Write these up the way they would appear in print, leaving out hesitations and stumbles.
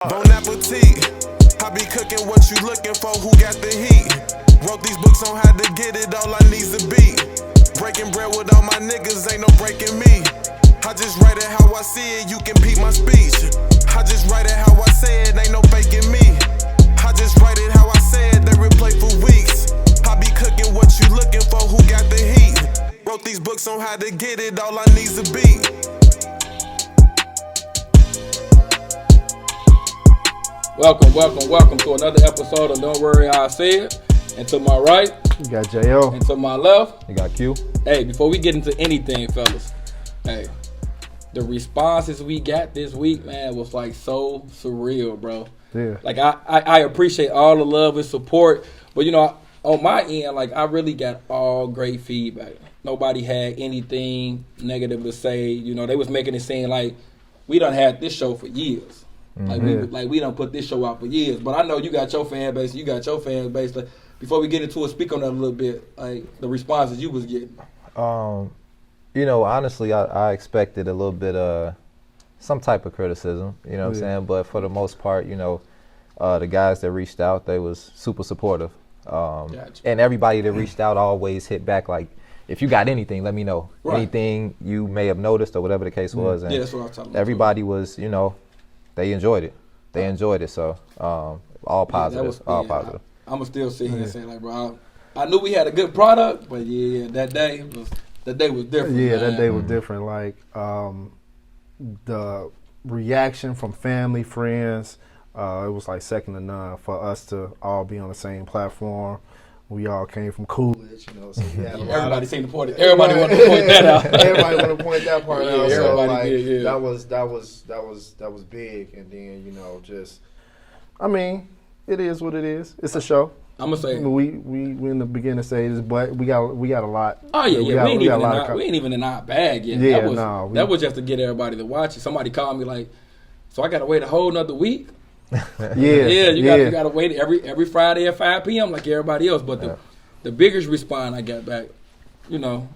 Bon appetit. I be cooking what you looking for, who got the heat? Wrote these books on how to get it, all I need's a beat. Breaking bread with all my niggas, ain't no breaking me. I just write it how I see it, you can peep my speech. I just write it how I say it, ain't no faking me. I just write it how I say it, they replay for weeks. I be cooking what you looking for, who got the heat? Wrote these books on how to get it, all I need's a beat. Welcome to another episode of Don't Worry How I Say It. And to my right, you got J.O. And to my left, you got Q. Hey, before we get into anything, fellas, hey, the responses we got this week, man, was like so surreal, bro. Yeah. Like I appreciate all the love and support, but you know, on my end, like I really got all great feedback. Nobody had anything negative to say. You know, they was making it seem like we done had this show for years. Like we done put this show out for years. But I know you got your fan base. Like, before we get into it, speak on that a little bit. Like the responses you was getting. You know, honestly, I expected a little bit some type of criticism. You know what I'm saying? But for the most part, you know, the guys that reached out, they was super supportive. Gotcha. And everybody that reached out always hit back like, if you got anything, let me know. Right. Anything you may have noticed or whatever the case was. And that's what I'm talking about. Everybody was, you know, they enjoyed it. So all positive. All positive. I'm going to still sit here and say, like, bro, I knew we had a good product, but yeah, that day was different. Yeah, man. that day was different. Like the reaction from family, friends, it was like second to none for us to all be on the same platform. We all came from Coolidge, you know, so we had everybody seen the point. Everybody wanted to point that out. Everybody wanted to point that part out. So like, did, that was big. And then, you know, just, I mean, it is what it is. It's a show. I'm gonna say we in the beginning stages, but we got a lot. Oh yeah, we ain't even in our bag yet. Yeah, that was just to get everybody to watch it. Somebody called me like, so I gotta wait a whole nother week. You gotta wait every Friday at 5 p.m. like everybody else. But the biggest response I got back, you know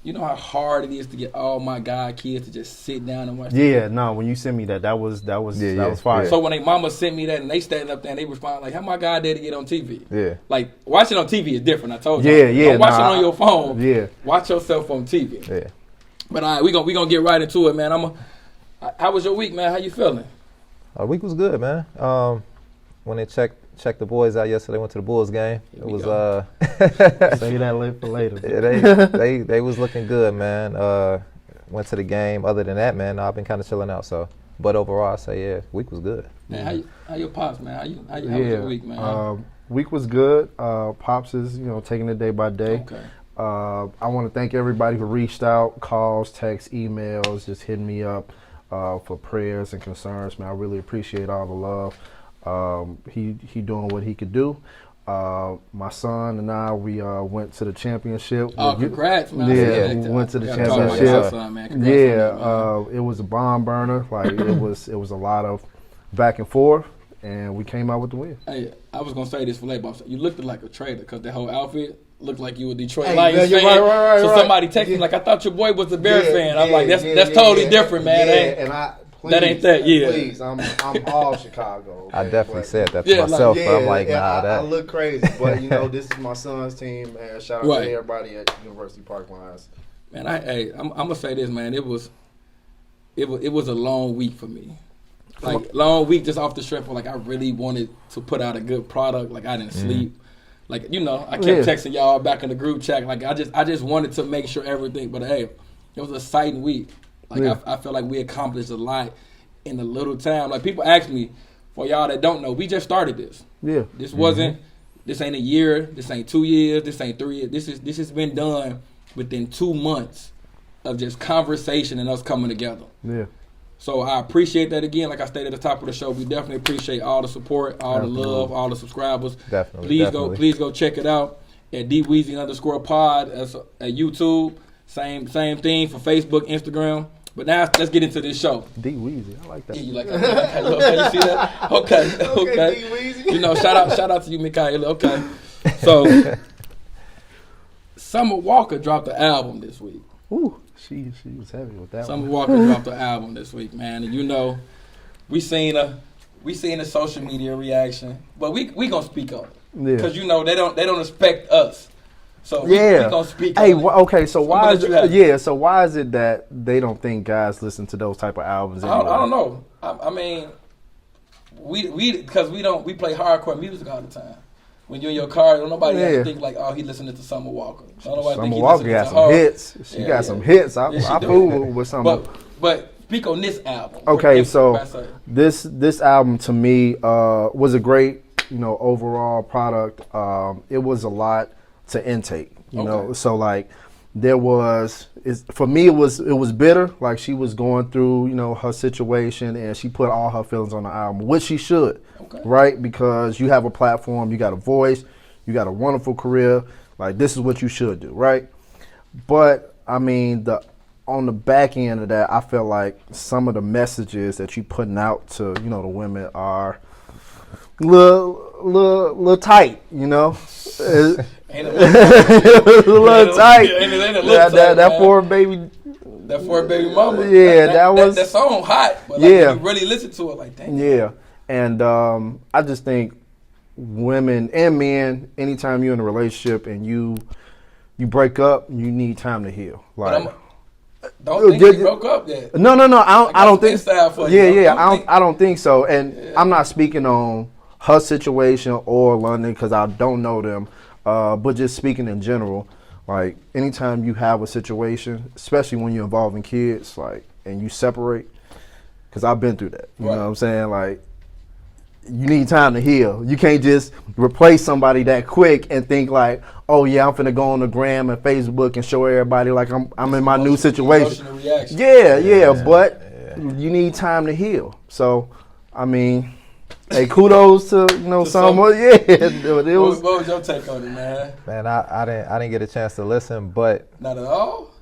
how hard it is to get all my god kids to just sit down and watch. When you sent me that was fire. So when they mama sent me that and they standing up there and they respond like, how my goddaddy get on TV? Yeah. Like watching on TV is different. I told you. Yeah. Don't watch it on your phone. Yeah. Watch yourself on TV. Yeah. But all right, we gonna get right into it, man. How was your week, man? How you feeling? Our week was good, man. When they checked the boys out yesterday, went to the Bulls game. It was say that for later. Yeah, they was looking good, man. Went to the game. Other than that, man, I've been kind of chilling out. So, but overall, I say week was good. Man, how your pops, man? How was your week, man? Week was good. Pops is taking it day by day. Okay. I want to thank everybody who reached out, calls, texts, emails, just hitting me up for prayers and concerns, man. I really appreciate all the love. He doing what he could do. My son and I, we went to the championship. Oh, congrats, man. Yeah, we went to the championship. It was a barn burner. Like it was a lot of back and forth, and we came out with the win. Hey, I was gonna say this for later, but you looked like a traitor because that whole outfit looked like you a Detroit Lions fan. Right, so somebody texted me like, I thought your boy was a Bears fan. I'm like, that's totally different, man. That ain't that. Please, I'm all Chicago. Okay? I definitely said that to myself, but I'm like, I look crazy, but this is my son's team, man. Shout out to everybody at University Park Lions. Man, I'm gonna say this, man. It was a long week for me. Like long week just off the strength of like I really wanted to put out a good product. Like I didn't sleep. Like I kept texting y'all back in the group chat. Like I just wanted to make sure everything. But hey, it was an exciting week. Like I feel like we accomplished a lot in a little time. Like people ask me, for y'all that don't know, we just started this. Yeah. This wasn't. This ain't a year. This ain't 2 years. This ain't 3 years. This has been done within 2 months of just conversation and us coming together. Yeah. So I appreciate that again. Like I stated at the top of the show, we definitely appreciate all the support, all the love, all the subscribers. Definitely. Please go check it out at D.W.I.S.I_pod at YouTube. Same thing for Facebook, Instagram. But now let's get into this show. D.W.I.S.I, I like that. Yeah, you like that? Okay, you see that? Okay. D.W.I.S.I. Shout out to you, Mikaela. Okay. So Summer Walker dropped the album this week. Ooh. She was heavy with that Summer one. Walker dropped the album this week, man. And we seen her we seeing the social media reaction, but we gonna speak on it Yeah. because you know they don't expect us. So we gonna speak. Hey, on it. okay. So why is it, So why is it that they don't think guys listen to those type of albums? Anyway? I don't know. I mean, because we play hardcore music all the time. When you're in your car, don't nobody have to think like, oh, he listening to Summer Walker. Don't nobody Summer think he Walker listening got to some her. hits. She got some hits. I fool with Summer. But speak on this album. Okay, so this album to me was a great, overall product. It was a lot to intake, you know. So like for me it was bitter. Like she was going through, her situation, and she put all her feelings on the album, which she should, right? Because you have a platform, you got a voice, you got a wonderful career. Like this is what you should do, right? But I mean, on the back end of that, I felt like some of the messages that you putting out to, the women are little tight, Ain't a little tight. That four baby. That four baby mama. Yeah, that song hot. But like, when you really listen to it, like dang. Yeah, and I just think women and men, anytime you're in a relationship and you break up, you need time to heal. Like. Don't think you broke up yet. No. I don't think. Yeah. I don't think so. And I'm not speaking on her situation or London because I don't know them. But just speaking in general, like anytime you have a situation, especially when you're involving kids, like and you separate, because I've been through that. You know what I'm saying? Like you need time to heal. You can't just replace somebody that quick and think like, oh yeah, I'm finna go on the gram and Facebook and show everybody like I'm in my new situation. But you need time to heal. So, I mean, hey, kudos to someone. Yeah, it was. What was your take on it, man? Man, I didn't get a chance to listen, but not at all.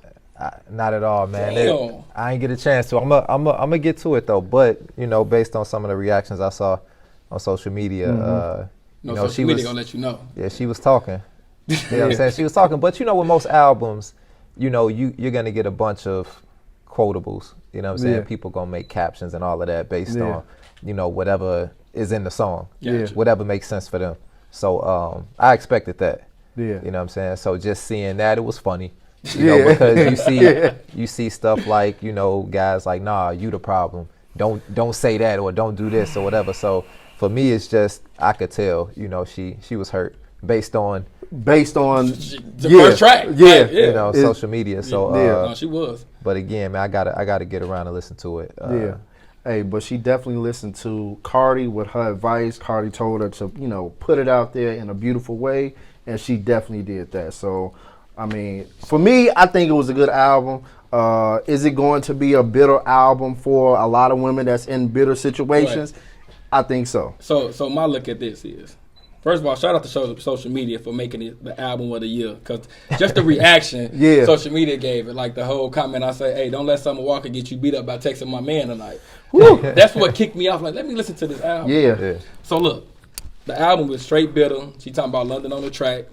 Not at all, man. I ain't get a chance to. I'm gonna get to it though. But based on some of the reactions I saw on social media, social media gonna let you know. Yeah, she was talking. You know what I'm saying? She was talking, but with most albums, you're gonna get a bunch of quotables. You know what I'm saying? People gonna make captions and all of that based on whatever is in the song, whatever makes sense for them. So I expected that. Yeah. You know what I'm saying? So just seeing that, it was funny. Because you see stuff like guys like, nah, you the problem. Don't say that or don't do this or whatever. So for me, it's just I could tell she was hurt based on the first track. Social media. So no, she was. But again, man, I gotta get around and listen to it. Hey, but she definitely listened to Cardi with her advice. Cardi told her to put it out there in a beautiful way, and she definitely did that. So I mean, for me, I think it was a good album. Is it going to be a bitter album for a lot of women that's in bitter situations? Right. I think so. So my look at this is, first of all, shout out to social media for making it the album of the year. Because just the reaction social media gave it, like the whole comment I say, hey, don't let Summer Walker get you beat up by texting my man tonight. That's what kicked me off. Like, let me listen to this album. Yeah. So look, the album was straight bitter. She talking about London on the track.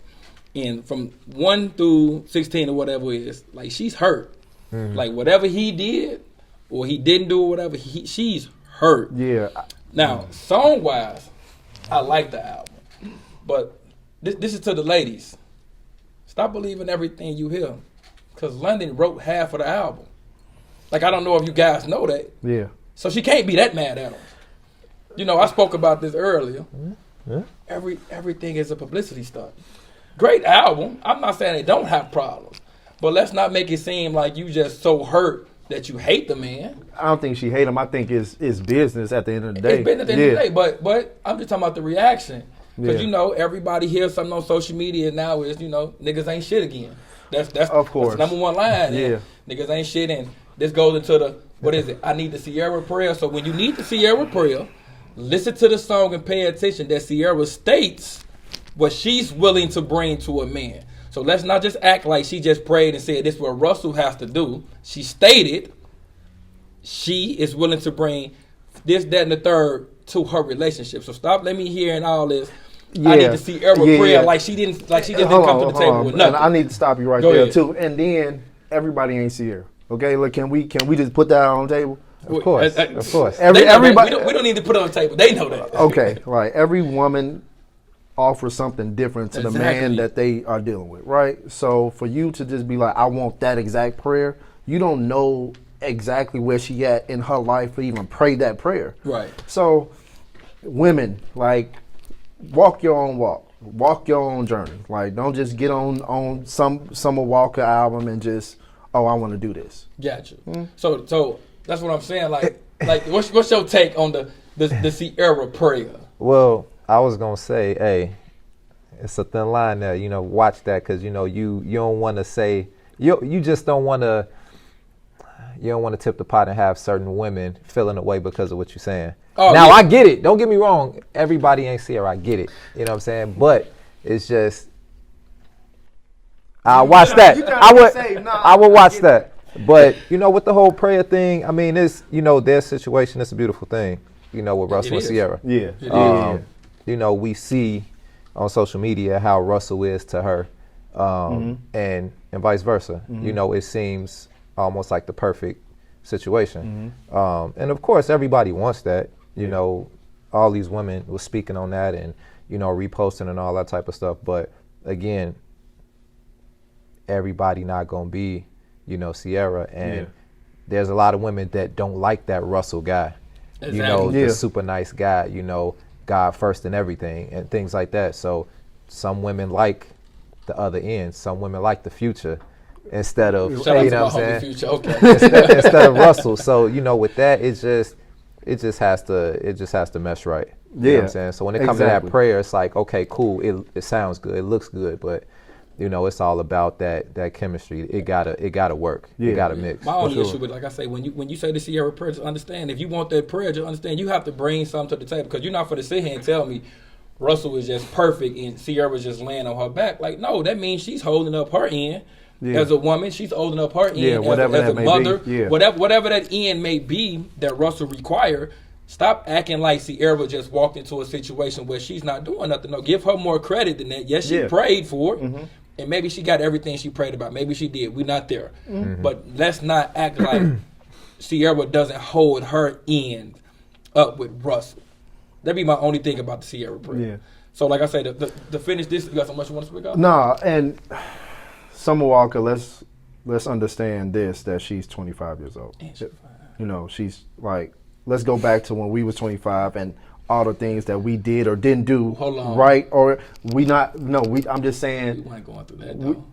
And from 1 through 16 or whatever it is, like she's hurt. Mm-hmm. Like whatever he did or he didn't do or whatever, she's hurt. Yeah. Now, song-wise, I like the album. But this is to the ladies. Stop believing everything you hear. Because London wrote half of the album. Like, I don't know if you guys know that. Yeah. So she can't be that mad at him. I spoke about this earlier. Yeah. Everything is a publicity stunt. Great album. I'm not saying they don't have problems. But let's not make it seem like you just so hurt that you hate the man. I don't think she hate him. I think it's business at the end of the day. It's business at the end of the day. But I'm just talking about the reaction. Because, everybody hears something on social media now is, niggas ain't shit again. That's of course. That's the number one line. Yeah. Niggas ain't shit. And this goes into the, what is it? I need the Sierra prayer. So when you need the Sierra prayer, listen to the song and pay attention that Sierra states what she's willing to bring to a man. So let's not just act like she just prayed and said this is what Russell has to do. She stated she is willing to bring this, that, and the third to her relationship. So stop letting me hear all this. I need to see Sierra prayer like she just didn't come to the table with nothing. And I need to stop you right there too. And then everybody ain't Sierra. Okay, look, can we just put that on the table? Of course. Of course. Everybody. We don't need to put it on the table. They know that. Okay, like every woman offers something different to the man that they are dealing with, right? So for you to just be like, I want that exact prayer, you don't know exactly where she at in her life to even pray that prayer. Right. So women, like, walk your own walk your own journey. Like, don't just get on some Summer Walker album and just, oh, I want to do this. Gotcha. So that's what I'm saying. Like what's your take on the Sierra prayer? Well, I was gonna say, hey, it's a thin line there. You know, watch that, because you know you don't want to say you just don't want to. You don't want to tip the pot and have certain women feeling away because of what you're saying. Oh, now, yeah. I get it. Don't get me wrong. Everybody ain't Sierra. I get it. You know what I'm saying? But it's just, I watch that. I would watch that. But, you know, with the whole prayer thing, I mean, it's, you know, their situation, it's a beautiful thing, you know, with Russell and Sierra. Yeah. You know, we see on social media how Russell is to her, and vice versa. You know, it seems almost like the perfect situation. And of course, everybody wants that. You know, all these women were speaking on that and, you know, reposting and all that type of stuff. But again, everybody not going to be, you know, Sierra. And there's a lot of women that don't like that Russell guy. Exactly. You know, the super nice guy, you know, God first and everything and things like that. So some women like the other end. Some women like the Future instead of, you know what I'm saying? Okay. instead of Russell. So, you know, with that, it just has to mesh right. You know what I'm saying? So when it comes to that prayer, it's like, okay, cool. It sounds good. It looks good. But, you know, it's all about that chemistry. It gotta work. It gotta mix. My only issue with, like I say, when you say the Sierra prayer, just understand, if you want that prayer, just understand you have to bring something to the table, because you're not going to sit here and tell me Russell is just perfect and Sierra was just laying on her back. Like, no, that means she's holding up her end. As a woman, she's holding up her end as a mother. Whatever that end may be that Russell require, stop acting like Sierra just walked into a situation where she's not doing nothing. No, give her more credit than that. Yes, she prayed for it, and maybe she got everything she prayed about. Maybe she did. We're not there. But let's not act like Sierra doesn't hold her end up with Russell. That'd be my only thing about the Sierra prayer. So, like I said, to finish this, you got so much you want to speak of? Nah, and Summer Walker, let's understand this, that she's 25 years old. You know, she's like, let's go back to when we was 25 and all the things that we did or didn't do right, or I'm just saying. We weren't going through that, though.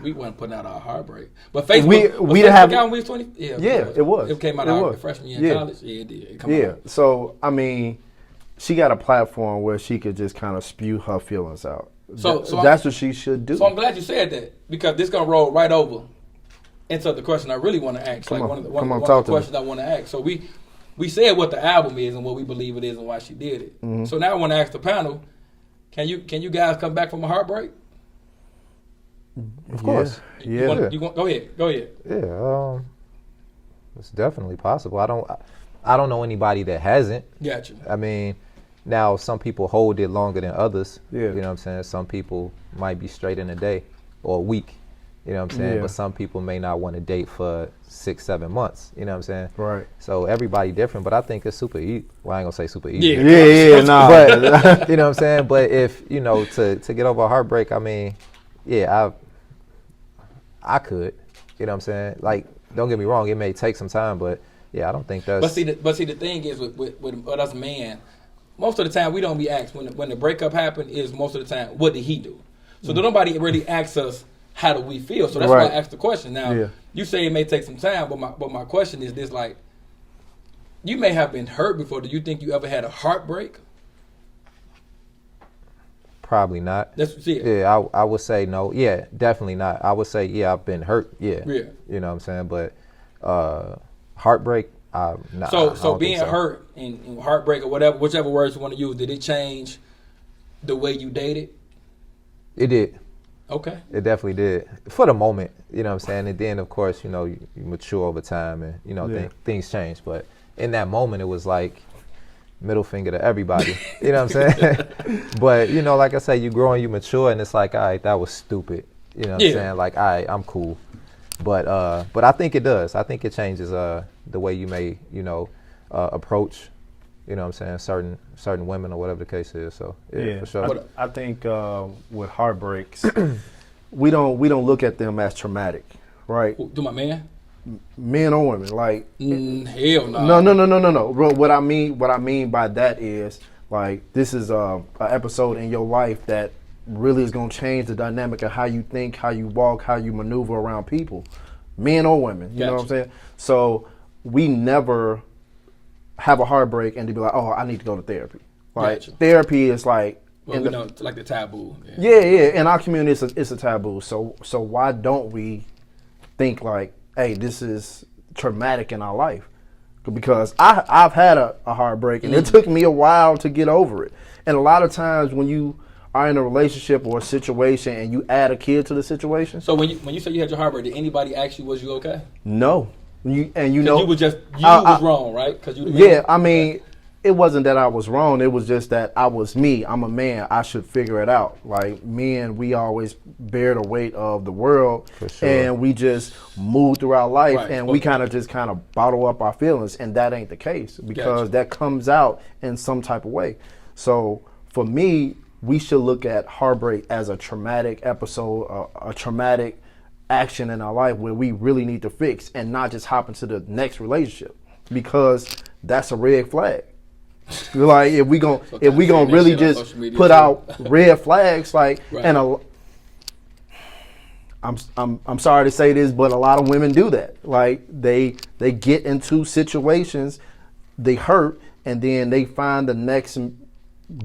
We weren't putting out our heartbreak. But Facebook, we didn't have, when we was 20? It was. It came out our freshman year in college? Yeah, it did. Out. So, I mean, she got a platform where she could just kind of spew her feelings out. So that's what she should do. So I'm glad you said that, because this is going to roll right over into the question I really want to ask. One of the questions I want to ask. So we said what the album is and what we believe it is and why she did it. So now I want to ask the panel, can you guys come back from a heartbreak? Of course. You want, go ahead. Yeah, it's definitely possible. I don't know anybody that hasn't. Gotcha. I mean, now some people hold it longer than others. Yeah. You know what I'm saying? Some people might be straight in a day or a week. You know what I'm saying? Yeah. But some people may not want to date for 6-7 months. You know what I'm saying? Right. So everybody different, but I think it's super easy. Well, I ain't gonna say super easy. Nah. But you know what I'm saying? But if, you know, to get over a heartbreak, I mean, I could. You know what I'm saying? Like, don't get me wrong, it may take some time, but yeah, I don't think that's. But see, the thing is with us man, most of the time we don't be asked when the breakup happened. Is most of the time, what did he do? So nobody really asks us, how do we feel? So that's why I asked the question. Now you say it may take some time, but my question is this: like, you may have been hurt before. Do you think you ever had a heartbreak? Probably not. Yeah, I would say no. Yeah, definitely not. I would say I've been hurt. Yeah. You know what I'm saying? But heartbreak, nah. So being hurt and heartbreak or whichever words you want to use, did it change the way you dated? It did. Okay. It definitely did. For the moment, you know what I'm saying? And then, of course, you know, you mature over time and, you know, things change. But in that moment, it was like middle finger to everybody. You know what I'm saying? But, you know, like I say, you grow and you mature, and it's like, all right, that was stupid. You know what I'm saying? Like, all right, I'm cool. But I think it does. I think it changes the way you may, approach, you know what I'm saying, certain women or whatever the case is. So yeah. For sure. I think with heartbreaks, we don't look at them as traumatic, right? Do my man? Men or women, like hell no. No. What I mean by that is, like, this is a episode in your life that really is gonna change the dynamic of how you think, how you walk, how you maneuver around people, men or women. You know what I'm saying? So we never have a heartbreak and to be like, oh, I need to go to therapy. Like therapy is like, well, we know, like the taboo. Yeah. In our community, it's a taboo. So why don't we think like, hey, this is traumatic in our life? Because I've had a heartbreak and it took me a while to get over it. And a lot of times when you are in a relationship or a situation and you add a kid to the situation. So when you say you had your heartbreak, did anybody ask you, was you okay? No. You was wrong, right? Cause I mean, it wasn't that I was wrong. It was just that I was me. I'm a man. I should figure it out. Like, men, we always bear the weight of the world, and we just move through our life, and we kind of bottle up our feelings, and that ain't the case because that comes out in some type of way. So for me, we should look at heartbreak as a traumatic episode, a traumatic action in our life where we really need to fix, and not just hop into the next relationship, because that's a red flag. Like, if we gonna really just put out red flags, like, and I'm sorry to say this, but a lot of women do that. Like, they get into situations, they hurt, and then they find the next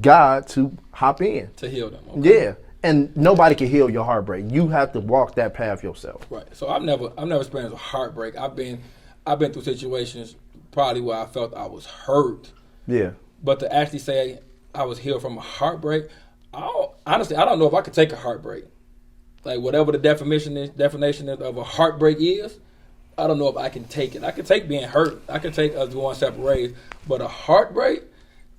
guy to hop in to heal them. Okay. Yeah, and nobody can heal your heartbreak. You have to walk that path yourself. Right. So I've never experienced a heartbreak. I've been through situations probably where I felt I was hurt. Yeah. But to actually say I was healed from a heartbreak, honestly, I don't know if I could take a heartbreak. Like, whatever the definition of a heartbreak is, I don't know if I can take it. I can take being hurt. I can take us going separate ways. But a heartbreak,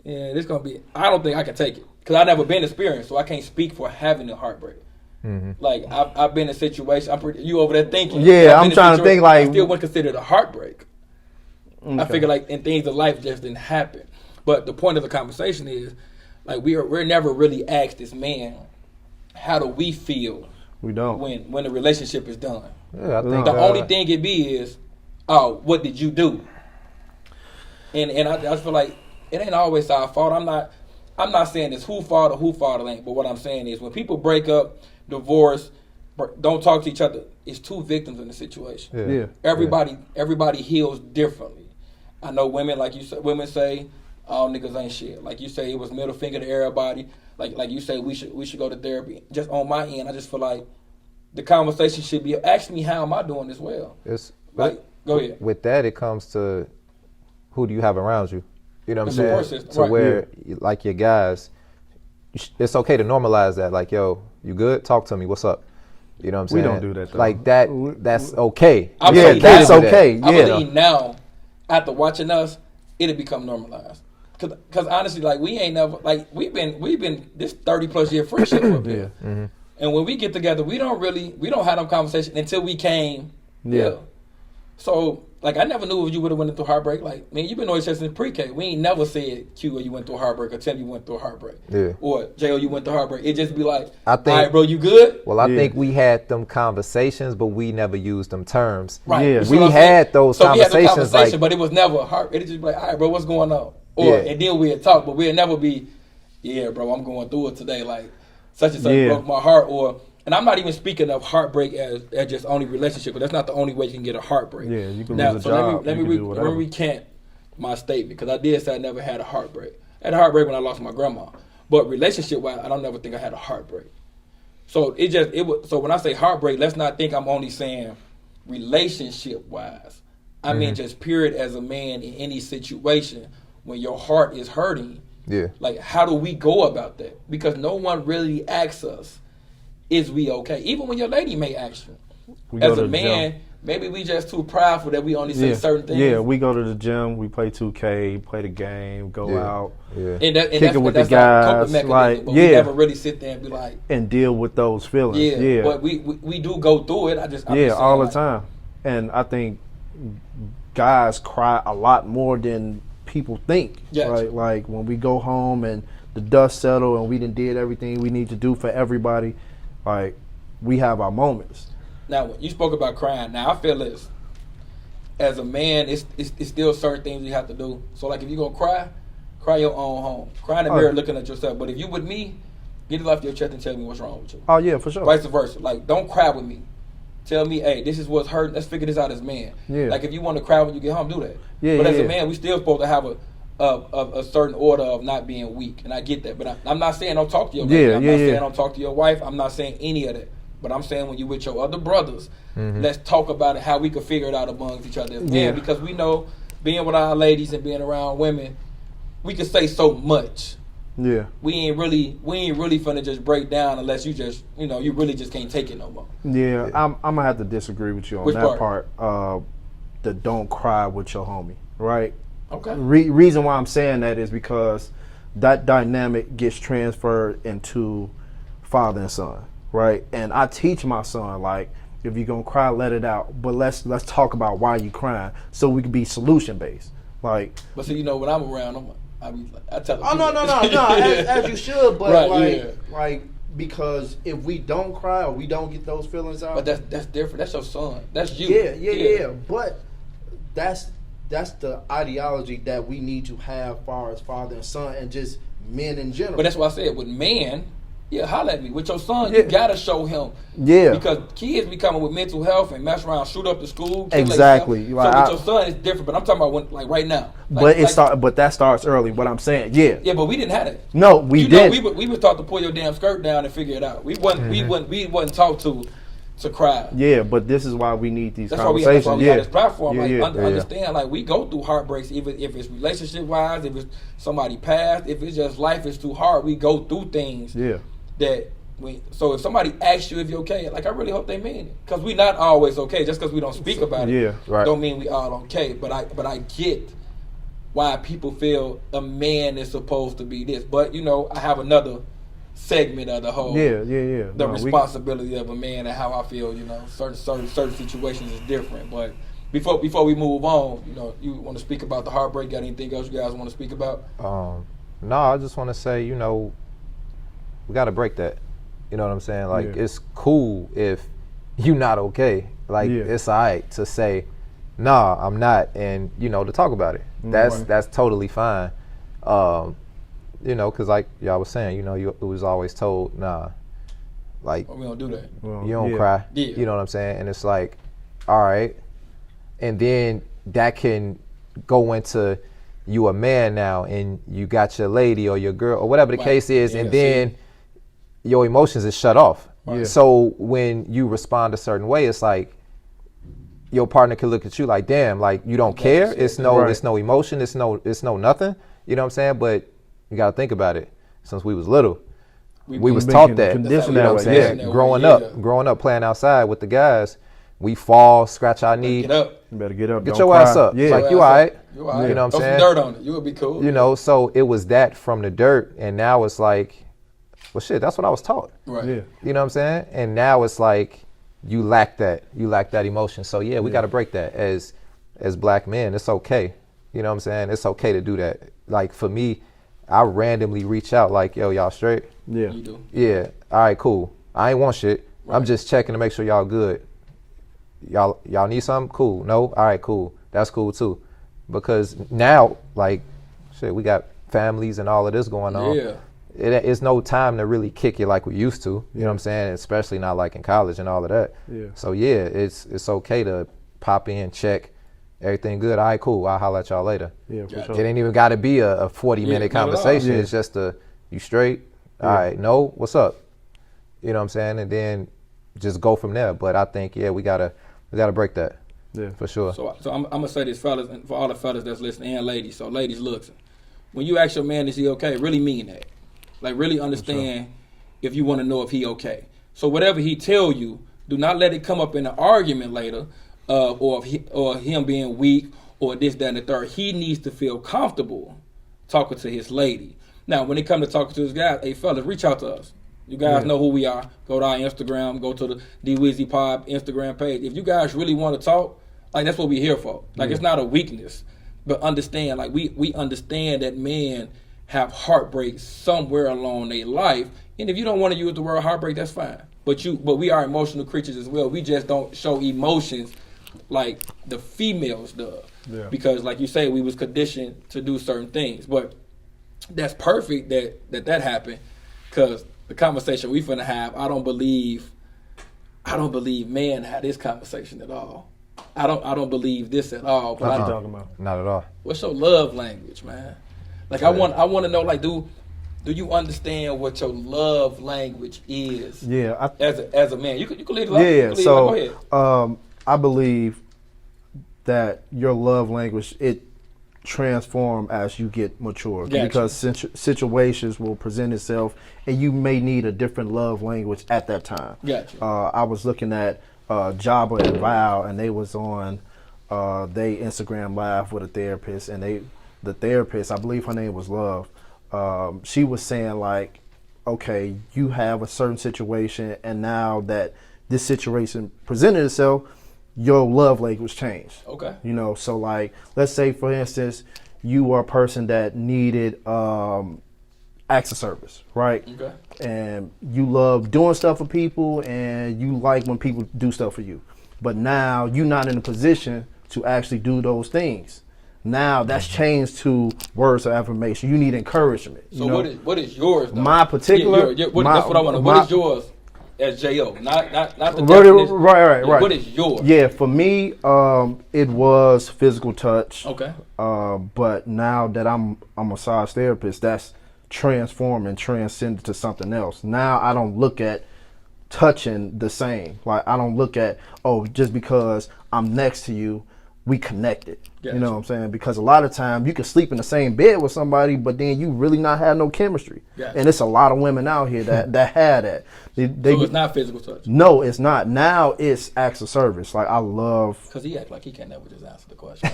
I don't think I can take it. Because I've never been experienced, so I can't speak for having a heartbreak. Mm-hmm. Like, I've been in a situation, you over there thinking. Yeah, I'm trying to think like. I still wouldn't consider it a heartbreak. Okay. I figure like, and things of life just didn't happen. But the point of the conversation is, like, we're never really asked as men, how do we feel? We don't. When the relationship is done. Yeah, I think the only thing it be is, oh, what did you do? And I just feel like it ain't always our fault. I'm not saying it's who fault or who fault it ain't. But what I'm saying is, when people break up, divorce, don't talk to each other, it's two victims in the situation. Yeah. Everybody heals differently. I know women, like you said, women say, all niggas ain't shit. Like you say, it was middle finger to everybody. Like you say, we should go to therapy. Just on my end, I just feel like the conversation should be, ask me how am I doing as well. Go ahead. With that, it comes to who do you have around you. You know what I'm saying? System. To where, like your guys, it's okay to normalize that. Like, yo, you good? Talk to me. What's up? You know what I'm saying? We don't do that, though. Like that. That's okay. That's okay. I believe now, after watching us, it'll become normalized. Cause honestly, like, we ain't never, like, we've been this 30+ year friendship up here. Yeah. Mm-hmm. And when we get together, we don't have them conversations until we came. Yeah. So, like, I never knew if you would have went through heartbreak. Like, man, you've been on each other since pre-K. We ain't never said, Q, or you went through a heartbreak, or Tim, you went through a heartbreak. Yeah. Or J.O., you went through a heartbreak. It just be like, all right, bro, you good? Well, I think we had them conversations, but we never used them terms. Right. Yeah. We had those conversations. We had the conversation, but it was never a heart. It'd just be like, all right, bro, what's going on? And then we'd talk, but we'd never be, yeah, bro, I'm going through it today. Like, such and such broke my heart. And I'm not even speaking of heartbreak as just only relationship, but that's not the only way you can get a heartbreak. Yeah, you can lose a job. Let me recant my statement, because I did say I never had a heartbreak. I had a heartbreak when I lost my grandma. But relationship-wise, I don't never think I had a heartbreak. So so when I say heartbreak, let's not think I'm only saying relationship-wise. I mean just period as a man in any situation. When your heart is hurting, like, how do we go about that? Because no one really asks us, is we okay? Even when your lady may ask you. As a man, maybe we just too prideful that we only say Yeah. certain things. Yeah, we go to the gym, we play 2K, play the game, go out, And kick that's it with that's the our coping guys, mechanism, like, but we yeah. never really sit there and be like, and deal with those feelings. yeah. But we do go through it. I'm just saying, all the like, time. And I think guys cry a lot more than people think. Yes. Right? Like when we go home and the dust settle and we done did everything we need to do for everybody, like we have our moments. Now, you spoke about crying. Now, I feel this. As a man, it's still certain things you have to do. So, like, if you're going to cry your own home. Cry in the mirror looking at yourself. But if you with me, get it off your chest and tell me what's wrong with you. Oh, yeah, for sure. Vice versa. Like, don't cry with me. Tell me, hey, this is what's hurting. Let's figure this out as men. Yeah. Like, if you want to cry when you get home, do that. Yeah, but yeah, as a yeah. man, we still supposed to have a certain order of not being weak. And I get that. But I'm not saying don't talk to your lady. I'm not saying don't talk to your wife. I'm not saying any of that. But I'm saying when you with your other brothers, let's talk about it, how we can figure it out amongst each other as men. Because we know, being with our ladies and being around women, we can say so much. Yeah. We ain't really finna just break down unless you just, you really just can't take it no more. Yeah, I'm gonna have to disagree with you on Which that part. The don't cry with your homie, right? Okay. Reason why I'm saying that is because that dynamic gets transferred into father and son, right? And I teach my son, like, if you're gonna cry, let it out. But let's talk about why you crying, so we can be solution based. Like, but see, when I'm around, I tell them. oh no, as you should, but right, like because if we don't cry or we don't get those feelings out, but that's different. That's your son. That's you. Yeah. But that's the ideology that we need to have, far as father and son, and just men in general. But that's why I said with man. Yeah, holler at me. With your son, you gotta show him. Yeah. Because kids be coming with mental health and mess around, shoot up the school. Exactly. So with your son, it's different. But I'm talking about when, right now. But that starts early. What I'm saying, yeah. Yeah, but we didn't have that. No, we didn't. We were taught to pull your damn skirt down and figure it out. We wasn't taught to cry. Yeah, but this is why we need these that's conversations. Why we have this platform. Yeah, Understand, like, we go through heartbreaks, even if it's relationship wise, if it's somebody passed, if it's just life is too hard, we go through things. Yeah. So if somebody asks you if you're okay, like, I really hope they mean it, because we not always okay. Just because we don't speak about it, don't mean we all okay. But I get why people feel a man is supposed to be this. But I have another segment of the whole the responsibility of a man and how I feel. Certain situations is different. But before we move on, you want to speak about the heartbreak? Got anything else you guys want to speak about? No, I just want to say, we got to break that. You know what I'm saying? Like, it's cool if you not okay. Like, it's all right to say, nah, I'm not, and, to talk about it. That's totally fine. Because like y'all was saying, it was always told, nah, like, we don't do that. You don't cry. Yeah. You know what I'm saying? And it's like, all right. And then that can go into you a man now, and you got your lady or your girl or whatever the case is, and then your emotions is shut off. Right. So when you respond a certain way, it's like your partner can look at you like, damn, like, you don't care. It's no emotion. It's no nothing. You know what I'm saying? But you got to think about it. Since we was little, we was taught that. You know what I'm saying? Growing up, playing outside with the guys, we fall, scratch our knee. Get up. You better get up. Get your ass up. Yeah. Like, you all right. You know what I'm saying? Throw some dirt on it. You would be cool. So it was that from the dirt, and now it's like, well, shit, that's what I was taught. Right. Yeah. You know what I'm saying? And now it's like you lack that. You lack that emotion. So we got to break that as black men. It's okay. You know what I'm saying? It's okay to do that. Like, for me, I randomly reach out like, yo, y'all straight? Yeah. You do. Yeah. All right, cool. I ain't want shit. Right. I'm just checking to make sure y'all good. Y'all need something? Cool. No? All right, cool. That's cool too. Because now, like, shit, we got families and all of this going on. Yeah. It's no time to really kick it like we used to. You know what I'm saying? Especially not like in college and all of that. Yeah. So it's okay to pop in, check, everything good. All right, cool. I'll holler at y'all later. Yeah, for sure. It ain't even got to be a 40-minute conversation. It's just you straight? All right, no, what's up? You know what I'm saying? And then just go from there. But I think, we gotta break that. Yeah, for sure. So I'm gonna say this, fellas, and for all the fellas that's listening, and ladies. So ladies, look, when you ask your man, is he okay? Really mean that. Like, really understand if you want to know if he okay. So whatever he tell you, do not let it come up in an argument later or him being weak or this, that, and the third. He needs to feel comfortable talking to his lady. Now, when it comes to talking to his guys, hey, fellas, reach out to us. You guys know who we are. Go to our Instagram. Go to the D.W.I.S.I Pod Instagram page. If you guys really want to talk, like, that's what we're here for. Like, it's not a weakness. But understand, like, we understand that men have heartbreak somewhere along their life. And if you don't want to use the word heartbreak, that's fine. But we are emotional creatures as well. We just don't show emotions like the females do. Yeah. Because, like you say, we was conditioned to do certain things. But that's perfect that happened, because the conversation we finna have, I don't believe men had this conversation at all. I don't believe this at all. But what are you talking about? Not at all. What's your love language, man? Like, I want to know, like, do you understand what your love language is? Yeah. As a man, you can lead it off. Yeah. Go ahead. I believe that your love language, it transform as you get mature. Gotcha. Because situations will present itself and you may need a different love language at that time. Gotcha. I was looking at Jabba and Val, and they was on they Instagram live with a therapist, and the therapist, I believe her name was Love, she was saying, like, okay, you have a certain situation, and now that this situation presented itself, your love language changed. Okay. You know, so, like, let's say, for instance, you were a person that needed acts of service, right? Okay. And you love doing stuff for people, and you like when people do stuff for you. But now you're not in a position to actually do those things. Now that's changed to words of affirmation. You need encouragement. So what is yours, though? My particular... that's what I want to know. What is yours as J.O.? Not the definition. Right. What is yours? Yeah, for me, it was physical touch. Okay. But now that I'm a massage therapist, that's transformed and transcended to something else. Now I don't look at touching the same. Like, I don't look at, just because I'm next to you, we connected. Gotcha. You know what I'm saying? Because a lot of times you can sleep in the same bed with somebody, but then you really not have no chemistry. Gotcha. And it's a lot of women out here that had that. So it's not physical touch? No, it's not. Now it's acts of service. Like, I love... Because he act like he can't never just answer the question.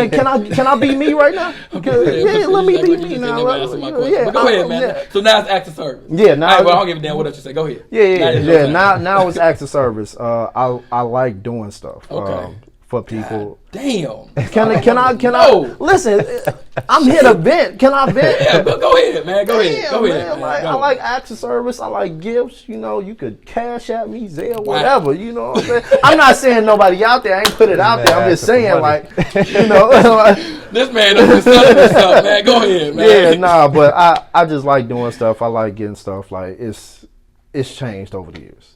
can I be me right now? Yeah, let me be me now. But go ahead, man. Yeah. So now it's acts of service. Yeah, now... I don't give a damn what else you say. Go ahead. Yeah. Now it's acts of service. I like doing stuff. Okay. For people. God damn. Can I listen? I'm here to vent. Can I vent? Yeah, go ahead, man. Go ahead. Man. I like acts of service. I like gifts. You know, you could cash at me, Zelle, whatever. You know what I'm saying? I'm not saying nobody out there. I ain't put it out there. I'm just saying, like, you know. This man doesn't selling himself, man. Go ahead, man. Yeah, but I just like doing stuff. I like getting stuff. Like, it's changed over the years.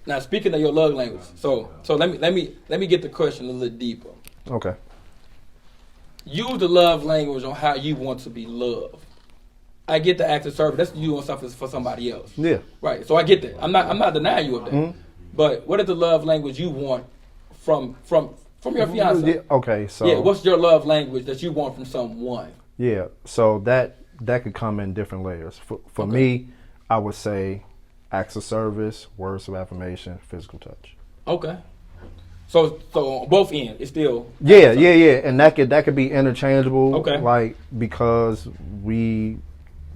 Now, speaking of your love language, so let me get the question a little deeper. Okay. Use the love language on how you want to be loved. I get the act of service. That's you doing something for somebody else. Yeah. Right. So I get that. I'm not denying you of that. Mm-hmm. But what is the love language you want from your fiance? Yeah, okay. So what's your love language that you want from someone? Yeah. So that could come in different layers. For me, I would say acts of service, words of affirmation, physical touch. Okay. So on both ends, it's still... Yeah. And that could be interchangeable. Okay. Like, because we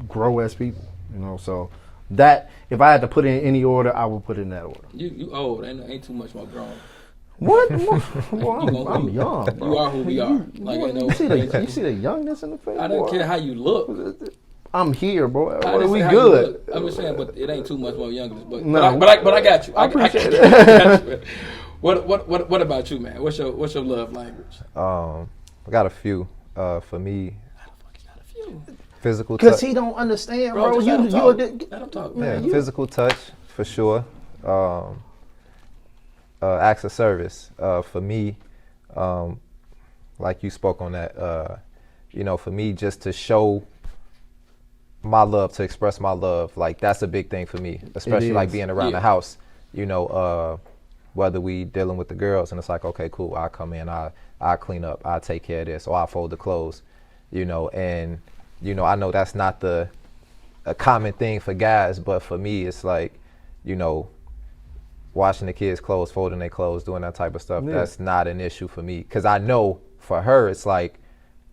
grow as people, you know. So that, if I had to put it in any order, I would put it in that order. You old. Ain't too much more grown. What? Well, I'm young, bro. You are who we are. You see the youngness in the face? I don't care how you look. I'm here, bro. We good. I'm just saying, but it ain't too much more youngness. But I got you. I appreciate it. What about you, man? What's your love language? I got a few. For me, how the fuck you got a few? Physical touch. Because he don't understand, bro. Let him talk. Yeah, physical touch for sure. Acts of service. For me, like you spoke on that. For me, just to show my love, to express my love, like, that's a big thing for me, especially like being around the house, whether we dealing with the girls and it's like, okay, cool, I come in, I clean up, I take care of this, or I fold the clothes, and I know that's not a common thing for guys, but for me it's like, washing the kids' clothes, folding their clothes, doing that type of stuff, that's not an issue for me. Because I know for her, it's like,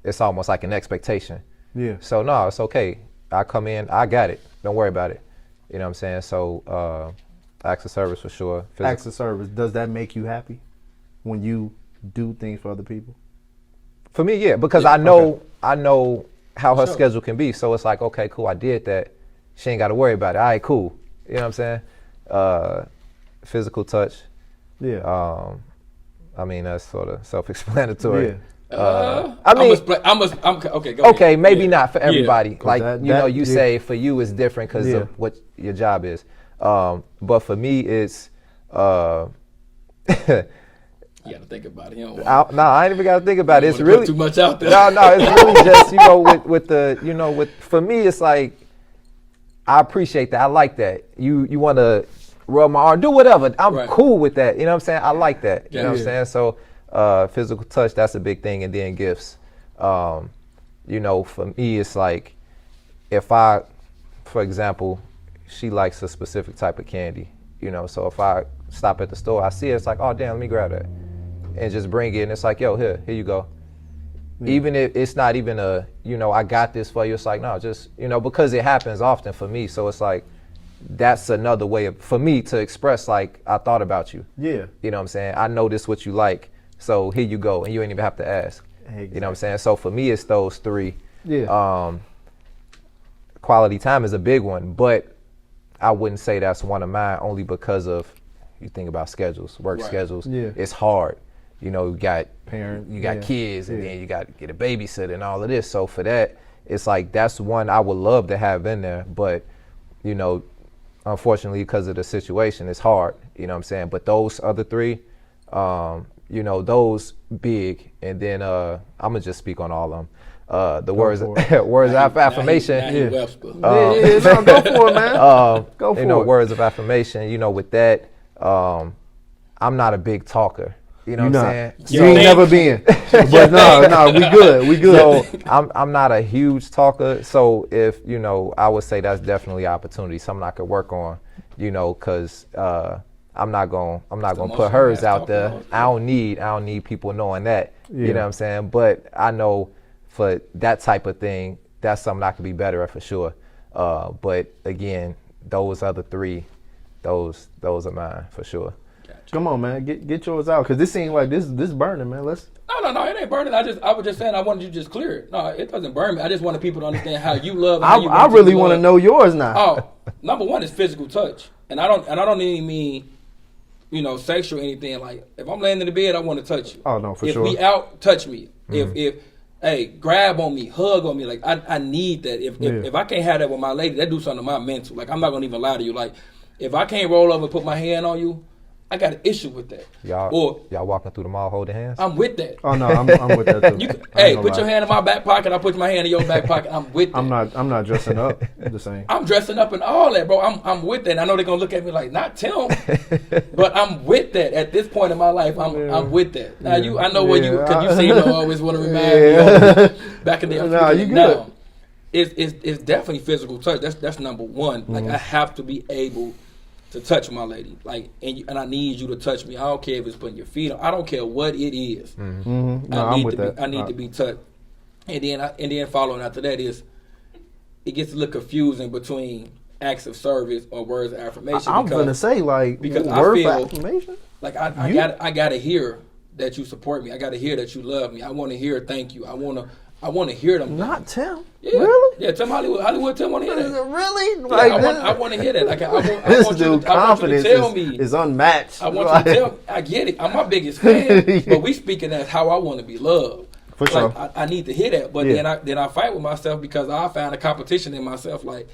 it's almost like an expectation. Yeah. So, no, it's okay. I come in, I got it. Don't worry about it. You know what I'm saying? So, acts of service for sure. Acts of service, does that make you happy when you do things for other people? For me, yeah, because I know how her schedule can be. So it's like, okay, cool, I did that. She ain't got to worry about it. All right, cool. You know what I'm saying? Physical touch. Yeah. I mean, that's sort of self-explanatory. Yeah. I mean, okay, go okay, ahead. maybe not for everybody. Like, that, say for you it's different because of what your job is. But for me, it's you gotta think about it. I ain't even gotta think about it. It's really too much out there. No, it's really just with the for me, it's like I appreciate that. I like that. You want to rub my arm, do whatever. I'm cool with that. You know what I'm saying? I like that. You know what I'm saying? So physical touch, that's a big thing, and then gifts. For me, it's like if for example, she likes a specific type of candy. So if I stop at the store, I see it, it's like, oh damn, let me grab that. And just bring it, and it's like, yo, here you go. Yeah. Even if it's not even I got this for you, it's like, no, just, because it happens often for me. So it's like, that's another way for me to express, like, I thought about you. Yeah. You know what I'm saying? I know this what you like, so here you go, and you ain't even have to ask. Exactly. You know what I'm saying? So for me, it's those three. Yeah. Quality time is a big one, but I wouldn't say that's one of mine, only because of, you think about schedules, work schedules. Yeah. It's hard. You got parents, you got kids, and then you got to get a babysitter and all of this. So for that, it's like, that's one I would love to have in there, but unfortunately, because of the situation, it's hard. You know what I'm saying? But those other three, those big, and then I'm gonna just speak on all of them. The words of affirmation. Go for it, man. Go for it. Words of affirmation. With that, I'm not a big talker. You know what I'm saying? You ain't never been. But no, we good. So I'm not a huge talker. So if, I would say that's definitely an opportunity, something I could work on, because I'm not gonna put hers out there. I don't need people knowing that. Yeah. You know what I'm saying? But I know for that type of thing, that's something I could be better at for sure. But again, those other three, those are mine for sure. Come on, man, get yours out, because this seems like this burning, man. No, it ain't burning. I was just saying, I wanted you to just clear it. No, it doesn't burn me. I just wanted people to understand how you love. I really want to know yours now. Oh, number one is physical touch, and I don't even mean, sexual or anything. Like, if I'm laying in the bed, I want to touch you. Oh no, for if sure. If we out, touch me. Hey, grab on me, hug on me. Like, I need that. If I can't have that with my lady, that do something to my mental. Like, I'm not gonna even lie to you. Like, if I can't roll over and put my hand on you, I got an issue with that. Y'all walking through the mall holding hands? I'm with that. Oh no, I'm with that too. Put your hand in my back pocket. I put my hand in your back pocket. I'm with that. I'm not dressing up the same. I'm dressing up and all that, bro. I'm with that. And I know they're gonna look at me like, not Tim, but I'm with that. At this point in my life, I'm with that. Now I know where because you seem to always want to remind me of back in the day. Nah, you good. Now, it's definitely physical touch. That's number one. Like, I have to be able to touch my lady, like, and I need you to touch me. I don't care if it's putting your feet on. I don't care what it is. Mm-hmm. No, I'm with that. I need to be touched, and then following after that is, it gets a little confusing between acts of service or words of affirmation. I'm gonna say, like, because word I feel affirmation. Like I gotta hear that you support me. I gotta hear that you love me. I want to hear thank you. I want to hear them. Not Tim. Yeah. Really? Yeah, Tim Hollywood Tim want to hear that. Really? Yeah, Like, I want to hear that. Like, I want you to tell me. Is unmatched. I want you to tell me. I get it. I'm my biggest fan, but we speaking as how I want to be loved. For sure. I need to hear that, but then I fight with myself because I found a competition in myself. Like,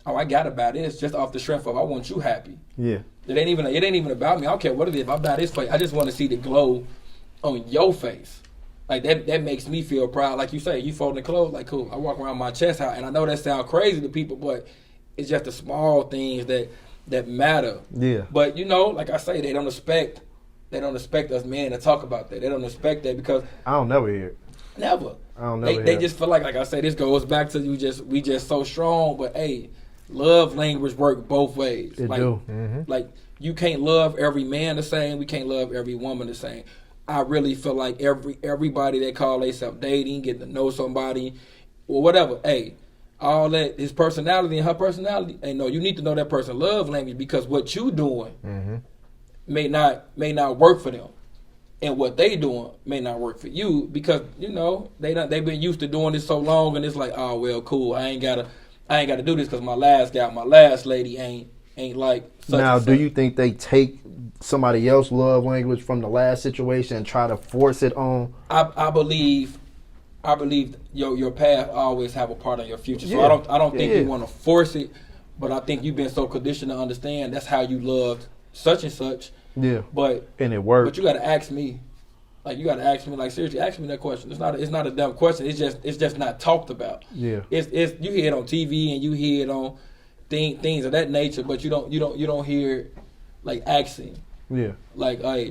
oh, I got about this just off the strength of I want you happy. Yeah. It ain't even about me. I don't care what it is. If I buy this for you, I just want to see the glow on your face. Like, that makes me feel proud. Like you say, you folding the clothes, like, cool. I walk around my chest out, and I know that sounds crazy to people, but it's just the small things that matter. Yeah. But like I say, they don't expect us men to talk about that. They don't expect that because I don't never hear it. Never. I don't never hear They it. just feel like I say, this goes back to we just so strong, but hey, love language work both ways. It like, do. Like you can't love every man the same. We can't love every woman the same. I really feel like everybody that call themselves dating, getting to know somebody, or whatever. Hey, all that, his personality and her personality. Hey, no, you need to know that person's love language, because what you doing may not work for them, and what they doing may not work for you, because you know they've been used to doing this so long, and it's like, oh well, cool. I ain't gotta do this because my last lady ain't like. Such Now, and do such. you think they take somebody else's love language from the last situation and try to force it on? I believe your path always have a part of your future. So Yeah. I don't think Yeah. you want to force it, but I think you've been so conditioned to understand that's how you loved such and such. Yeah. But And it worked. But you got to ask me, like seriously, ask me that question. It's not a dumb question. It's just not talked about. Yeah. It's you hear it on TV and you hear it on things of that nature, but you don't hear it like asking. Yeah. Like, hey,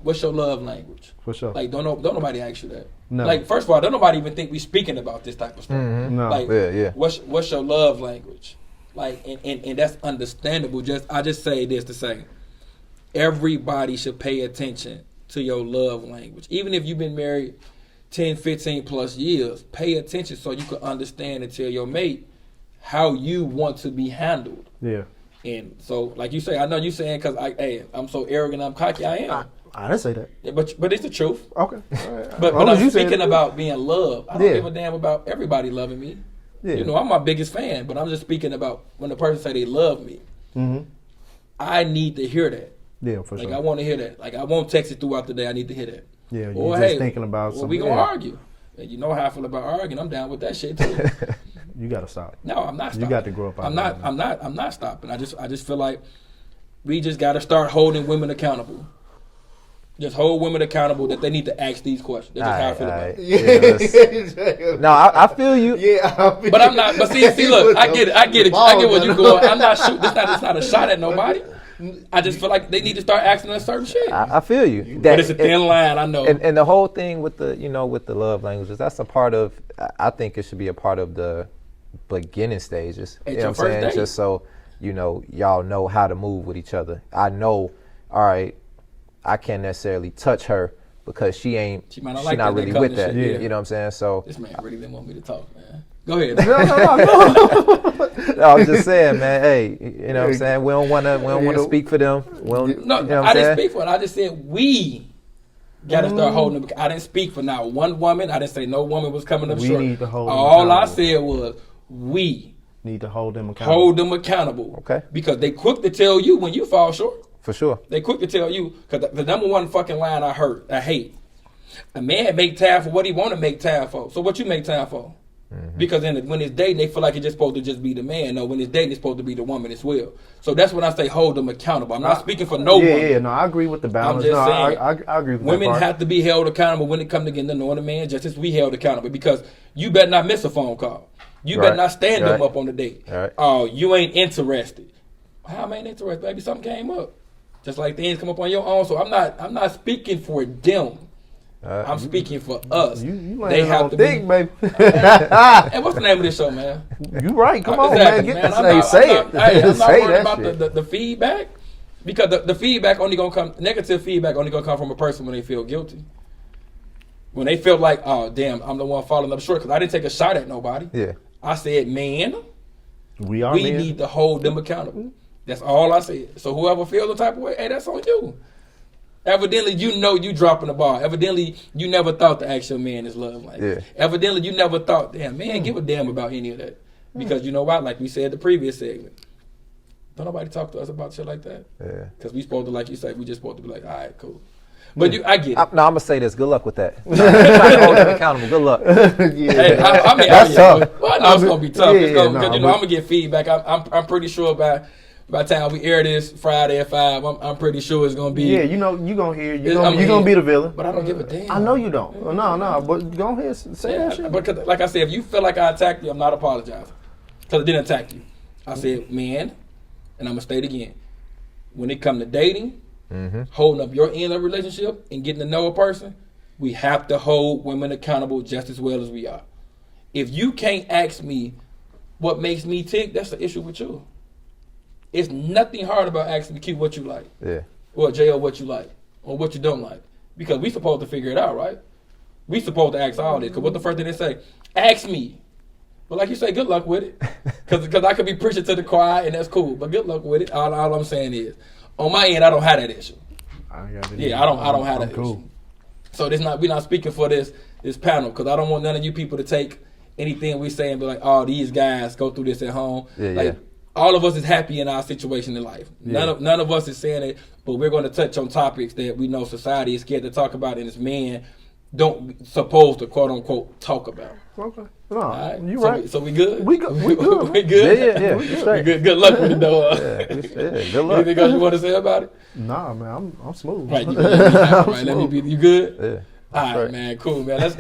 what's your love language? For sure. Like, don't nobody ask you that. No. Like, first of all, don't nobody even think we speaking about this type of stuff. No. Like, Yeah. what's your love language? Like, and that's understandable. I just say this to say, everybody should pay attention to your love language. Even if you've been married 10, 15 plus years, pay attention so you can understand and tell your mate how you want to be handled. Yeah. And so, like you say, I know you saying because I'm so arrogant, I'm cocky. I am. I didn't say that. Yeah, but it's the truth. Okay. All right. But Long as I'm you said speaking it. about being loved. I don't Yeah. give a damn about everybody loving me. Yeah. You know, I'm my biggest fan, but I'm just speaking about when the person say they love me. Mhm. I need to hear that. Yeah, for Like, sure. I want to hear that. Like, I won't text it throughout the day. I need to hear that. Yeah, you're Or, just hey, thinking about well, something. we gonna Yeah. argue. And you know how I feel about arguing. I'm down with that shit too. You gotta stop. No, I'm not stopping. You got to grow up out I'm of not. that. I'm not stopping. I just feel like we just got to start holding women accountable. Just hold women accountable that they need to ask these questions. That's just how I feel about it. Yes. No, I feel you. Yeah, But I'm not. But see, look, I get it. I get where you going. I'm not shooting. It's not a shot at nobody. I just feel like they need to start asking us certain shit. I feel you. But it's a thin line. I know. And the whole thing with the love languages, that's a part of. I think it should be a part of the beginning stages. At You know your what I'm saying? first date. Just so y'all know how to move with each other. I know. All right, I can't necessarily touch her because she might not like not that. They really come with to that. shit. You know what I'm saying? So This man really didn't want me to talk, man. Go ahead. I was just saying, man. Hey, you know what I'm saying? We don't want to speak for them. We don't, No, you know what I I'm didn't saying? speak for it. I just said we got to start holding them. I didn't speak for not one woman. I didn't say no woman was coming up We short. need to hold them All I accountable. said was we Need to hold them accountable. hold them accountable. Okay. Because they quick to tell you when you fall short. For sure. They quick to tell you, because the number one fucking line I hate. A man make time for what he want to make time for. So what you make time for? Because when it's dating, they feel like it's just supposed to just be the man. No, when it's dating, it's supposed to be the woman as well. So that's when I say hold them accountable. I'm not speaking for no Yeah, woman. yeah, no, I agree with the balance. just No, saying, I agree with Women that part. have to be held accountable when it comes to getting to know a man, just as we held accountable. Because you better not miss a phone call. You better Right. not stand them Right. up on the date. Right. Oh, you ain't interested. How am I ain't interested? Baby, something came up. Just like things come up on your own. So I'm not speaking for them. I'm speaking for us. You They landing have on to thick, be. baby. Hey, what's the name of this show, man? You right. Come on, Exactly, man. Get I'm that. not- Say I'm it. not- hey, I'm not Say worried that about shit. the feedback, because the feedback only gonna come. Negative feedback only gonna come from a person when they feel guilty. When they feel like, oh damn, I'm the one falling up short because I didn't take a shot at nobody. Yeah. I said, man, We are we men. need to hold them accountable. That's all I said. So whoever feels the type of way, hey, that's on you. Evidently, you dropping the ball. Evidently, you never thought to ask your man his love language. Yeah. Evidently, you never thought, damn, man, give a damn about any of that. Because you know why? Like we said the previous segment, don't nobody talk to us about shit like that. Yeah. Because we supposed to, like you said, we just supposed to be like, all right, cool. But I get it. I'm gonna say this. Good luck with that. Trying to hold them accountable. Good luck. Hey, I mean, That's tough. Well, I know it's gonna be tough. Yeah, It's gonna, yeah, because nah, you know but- I'm gonna get feedback. I'm pretty sure by the time we air this Friday at 5, I'm pretty sure it's gonna be. Yeah, you know, you gonna hear. You I'm gonna, you gonna here. be the villain. But I don't give a damn. I know you don't. No, but go ahead, say that Yeah, shit. because like I said, if you feel like I attacked you, I'm not apologizing. Because I didn't attack you. I said, man, and I'm gonna state again. When it come to dating, holding up your end of a relationship and getting to know a person, we have to hold women accountable just as well as we are. If you can't ask me what makes me tick, that's the issue with you. It's nothing hard about asking the Q what you like. Yeah. Or J.O. what you like. Or what you don't like. Because we supposed to figure it out, right? We supposed to ask all this. Because what the first thing they say? Ask me. But like you say, good luck with it. Because I could be preaching to the choir and that's cool. But good luck with it. All I'm saying is, on my end, I don't have that issue. I don't have that issue. So we're not speaking for this panel because I don't want none of you people to take anything we say and be like, oh, these guys go through this at home. All of us is happy in our situation in life. None of us is saying it, but we're going to touch on topics that we know society is scared to talk about and as men don't supposed to quote unquote talk about. Okay. No, right? You right. So we good? We good. We good? Yeah. We good. Good luck with it though. Good luck. Anything else you want to say about it? Nah, man, I'm smooth. Right, right. Let me be. You good? Yeah. All right, man. Cool, man. Let's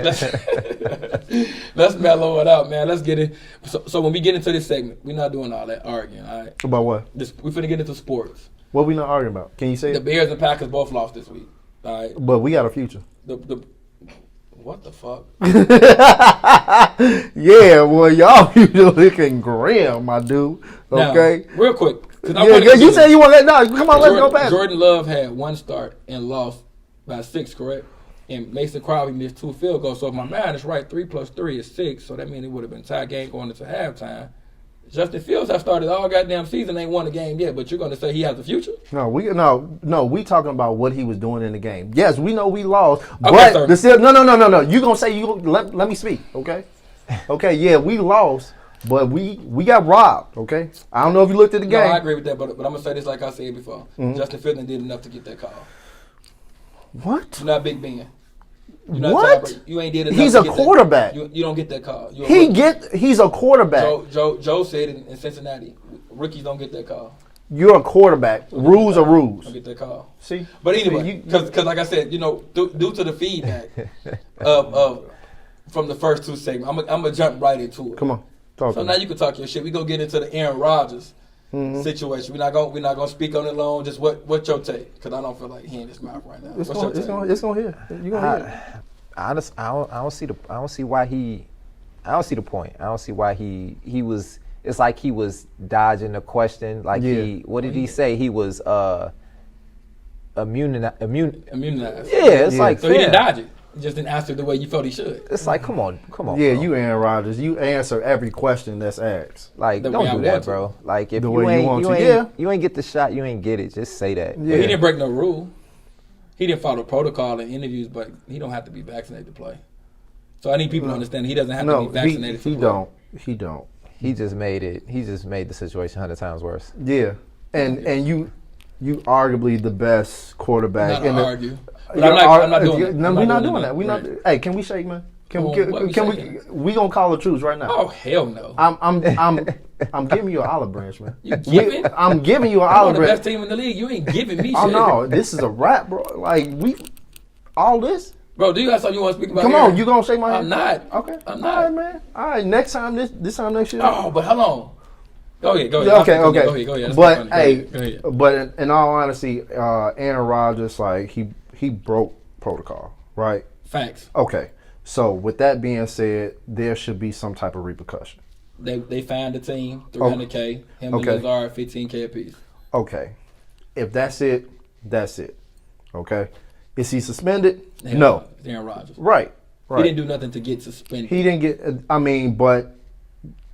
let's mellow it out, man. Let's get it. So when we get into this segment, we're not doing all that arguing. All right. About what? We're finna get into sports. What we not arguing about? Can you say the it? Bears and Packers both lost this week. All right. But we got a future. What the fuck? Yeah, well, y'all you looking grim, my dude. Okay. Now, real quick. You said you want to let come on, let's go past. Jordan Love had one start and lost by 6, correct? And Mason Crosby missed 2 field goals. So if my math is right, 3 + 3 is 6. So that means it would have been tie game going into halftime. Justin Fields has started all goddamn season, ain't won a game yet, but you're going to say he has a future? No, we talking about what he was doing in the game. Yes, we know we lost, okay, but no. You gonna say let me speak, okay? Okay, yeah, we lost, but we got robbed, okay? I don't know if you looked at the game. No, I agree with that, but I'm gonna say this like I said before. Mm-hmm. Justin Fields did enough to get that call. What? You're not Big Ben. What? You ain't did enough. He's a quarterback. You don't get that call. He's a quarterback. Joe said in Cincinnati, rookies don't get that call. You're a quarterback. Rules are rules. Don't get that call. See, but anyway, because like I said, due to the feedback from the first 2 segments, I'm gonna jump right into it. Come on, talk. So now you can talk your shit. We gonna get into the Aaron Rodgers situation. We're not gonna speak on it long. Just what's your take? Because I don't feel like hearing this mouth right now. It's gonna hear. You gonna hear. Honestly, I don't see the point. I don't see why he was. It's like he was dodging the question. Like what did he say? He was immunized. Yeah, it's like so he didn't dodge it. He just didn't answer the way you felt he should. It's like come on. Yeah, bro. you Aaron Rodgers. You answer every question that's asked. Like don't do that, bro. Like if you ain't get the shot, you ain't get it. Just say that. Yeah. But he didn't break no rule. He didn't follow protocol in interviews, but he don't have to be vaccinated to play. So I need people to understand he doesn't have to be vaccinated to play. He don't. He just made the situation 100 times worse. Yeah, and you arguably the best quarterback. Not argue. But I'm not doing that. No, we're not doing that. We're not. Hey, can we shake, man? Can we gonna call the truth right now? Oh hell no! I'm giving you an olive branch, man. I'm giving you an olive branch. The best team in the league. You ain't giving me shit. Oh no, this is a wrap, bro. Like all this. Bro, do you got something you want to speak about? Come on, you gonna shake my hand? I'm not. Okay, I'm not. All right, man. All right, next time this time next year. Oh, but hold on. Go ahead. Okay. Go ahead. But hey, but in all honesty, Aaron Rodgers, like he broke protocol, right? Facts. Okay. So with that being said, there should be some type of repercussion. They fined the team $300K. Him and Lazard $15K apiece. Okay. If that's it, that's it. Okay. Is he suspended? No. Aaron Rodgers. Right. He didn't do nothing to get suspended. He didn't get. But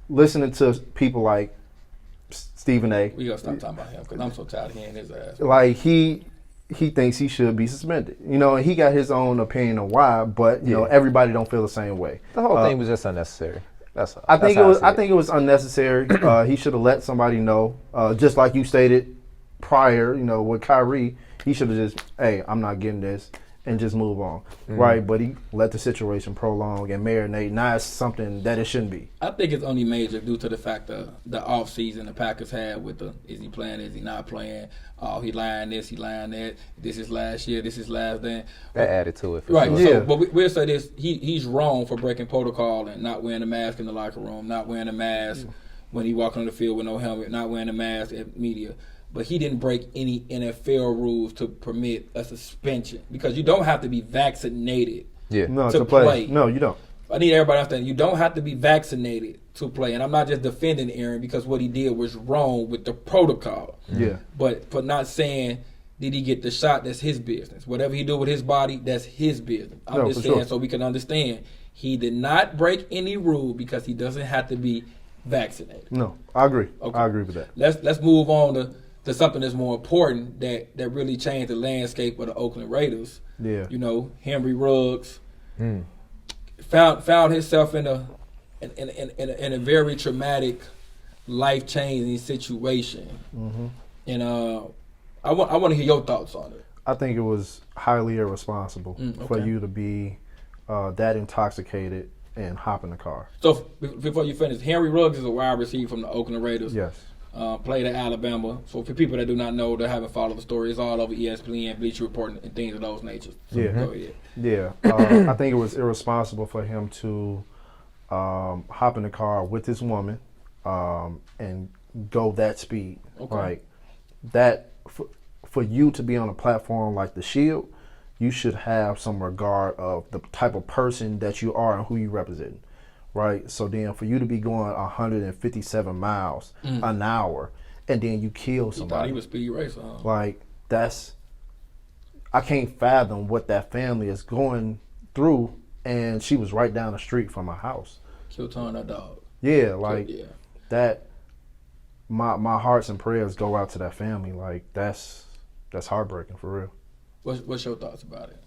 listening to people like Stephen A. We gotta stop talking about him because I'm so tired of hearing his ass. Like he thinks he should be suspended. And he got his own opinion on why, but everybody don't feel the same way. The whole thing was just unnecessary. I think it was unnecessary. He should have let somebody know. Just like you stated prior, with Kyrie, he should have just, hey, I'm not getting this, and just move on, right? But he let the situation prolong and marinate. Now it's something that it shouldn't be. I think it's only major due to the fact of the off season the Packers had with is he playing, is he not playing? Oh, he lying this, he lying that. This is last year, this is last then. That added to it, right? Sure. Yeah. So, but we'll say this: he's wrong for breaking protocol and not wearing a mask in the locker room, not wearing a mask when he walking on the field with no helmet, not wearing a mask at media. But he didn't break any NFL rules to permit a suspension because you don't have to be vaccinated to play. No, you don't. I need everybody to understand, you don't have to be vaccinated to play. And I'm not just defending Aaron because what he did was wrong with the protocol. Yeah. But for not saying, did he get the shot, that's his business. Whatever he do with his body, that's his business. I'm just saying so we can understand. He did not break any rule because he doesn't have to be vaccinated. No, I agree. Okay. I agree with that. Let's move on to something that's more important that really changed the landscape of the Oakland Raiders. Yeah. You know, Henry Ruggs found himself in a very traumatic, life-changing situation. Mm-hmm. And I want to hear your thoughts on it. I think it was highly irresponsible for you to be that intoxicated and hop in the car. So before you finish, Henry Ruggs is a wide receiver from the Oakland Raiders. Yes. Played at Alabama. So for people that do not know, that haven't followed the story, it's all over ESPN, Bleacher Report, and things of those natures. So Yeah. Go ahead. Yeah. I think it was irresponsible for him to hop in the car with this woman and go that speed. Okay. Like that, for you to be on a platform like the Shield, you should have some regard of the type of person that you are and who you represent. Right, so then for you to be going 157 miles an hour, and then you kill somebody. He thought he was speed racer, huh? Like I can't fathom what that family is going through, and she was right down the street from my house. Killed her dog. Yeah, like yeah. that. My hearts and prayers go out to that family. Like that's heartbreaking for real. What's your thoughts about it?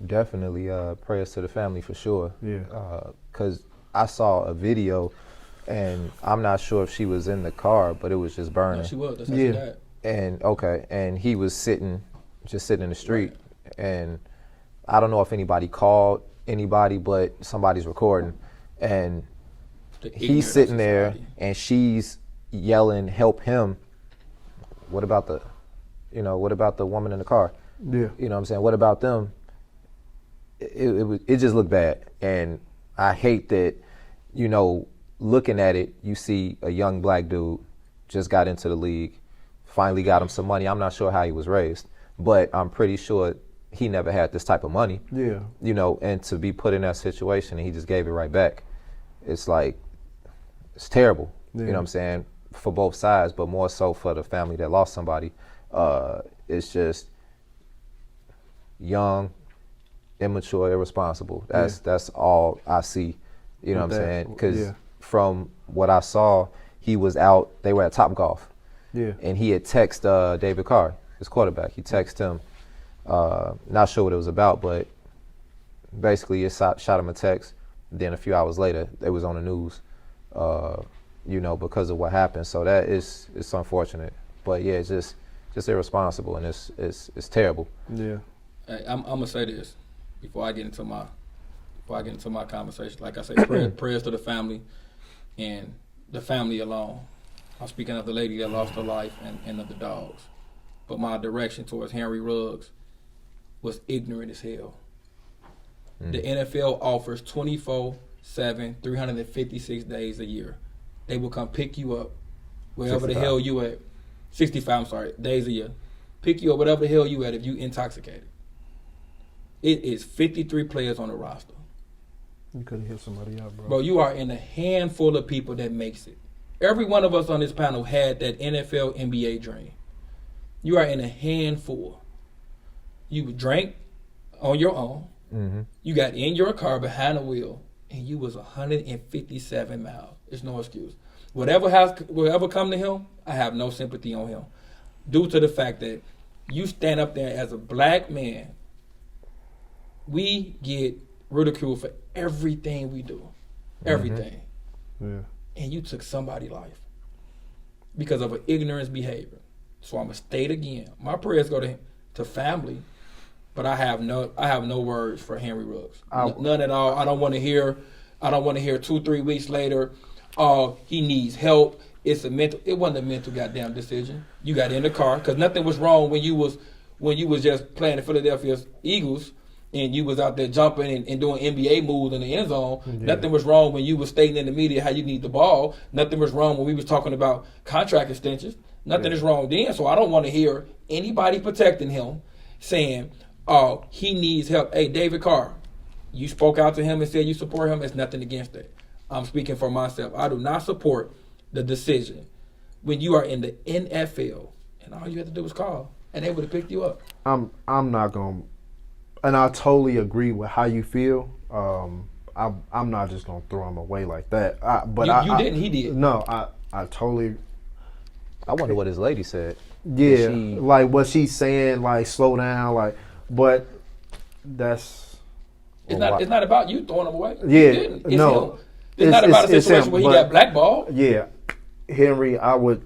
Definitely prayers to the family for sure. Yeah. Because I saw a video, and I'm not sure if she was in the car, but it was just burning. No, she was. That's how she died. And he was just sitting in the street, and I don't know if anybody called anybody, but somebody's recording, and he's sitting there, and she's yelling, "Help him!" What about the woman in the car? Yeah. You know what I'm saying? What about them? It just looked bad. And I hate that, looking at it, you see a young black dude just got into the league, finally got him some money. I'm not sure how he was raised, but I'm pretty sure he never had this type of money. Yeah. And to be put in that situation and he just gave it right back. It's like, it's terrible. Yeah. You know what I'm saying? For both sides, but more so for the family that lost somebody. It's just young, immature, irresponsible. That's all I see. You know what I'm saying? Because from what I saw, he was out. They were at Topgolf. Yeah. And he had texted David Carr, his quarterback. He texted him. Not sure what it was about, but basically it shot him a text. Then a few hours later, it was on the news. Because of what happened. So that it's unfortunate. But yeah, it's just irresponsible, and it's terrible. Yeah. Hey, I'm gonna say this before I get into my conversation. Like I say, prayers to the family and the family alone. I'm speaking of the lady that lost her life and of the dogs. But my direction towards Henry Ruggs was ignorant as hell. The NFL offers 24/7, 356 days a year. They will come pick you up wherever 65. the hell you at. 65, days a year. Pick you up whatever the hell you at if you intoxicated. It is 53 players on the roster. You could have hit somebody out, bro. Bro, you are in a handful of people that makes it. Every one of us on this panel had that NFL, NBA dream. You are in a handful. You drank on your own. Mm-hmm. You got in your car behind the wheel, and you was 157 miles. There's no excuse. Whatever come to him, I have no sympathy on him. Due to the fact that you stand up there as a black man, we get ridiculed for everything we do. Everything. Yeah. And you took somebody's life because of an ignorance behavior. So I'm gonna state again. My prayers go to family, but I have no words for Henry Ruggs. None at all. I don't want to hear 2-3 weeks later, oh, he needs help. It wasn't a mental goddamn decision. You got in the car because nothing was wrong when you was just playing the Philadelphia Eagles and you was out there jumping and doing NBA moves in the end zone. Yeah. Nothing was wrong when you was stating in the media how you need the ball. Nothing was wrong when we was talking about contract extensions. Nothing is wrong then. So I don't want to hear anybody protecting him saying, oh, he needs help. Hey, David Carr, You spoke out to him and said you support him. It's nothing against that. I'm speaking for myself. I do not support the decision when you are in the NFL and all you had to do was call and they would have picked you up. I'm not gonna, and I totally agree with how you feel. I'm not just gonna throw him away like that. You didn't. He did. No, I totally. I wonder what his lady said. Yeah, like what she's saying, like slow down, like, but that's. It's not about you throwing him away. Yeah, it's no. Him. It's not about a situation him, where he got blackballed. Yeah, Henry, I would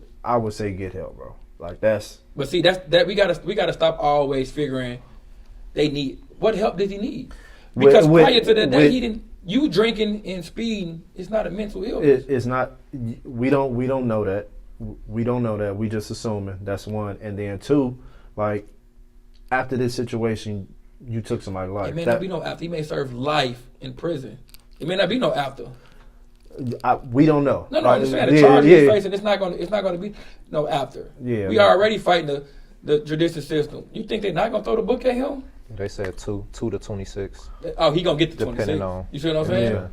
say get help, bro. Like that's. But see, that we gotta stop always figuring they need what help did he need? Because prior to that, he didn't. You drinking and speeding is not a mental illness. It's not. We don't know that. We don't know that. We just assuming. That's one, and then two, like after this situation, you took somebody's life. It may not be no after. He may serve life in prison. It may not be no after. We don't know. No, I'm just saying the charge he's facing. It's not gonna be no after. Yeah, we are already fighting the judicial system. You think they're not gonna throw the book at him? They said 2 to 26. Oh, he gonna get the 26. Depending on. You see what I'm saying?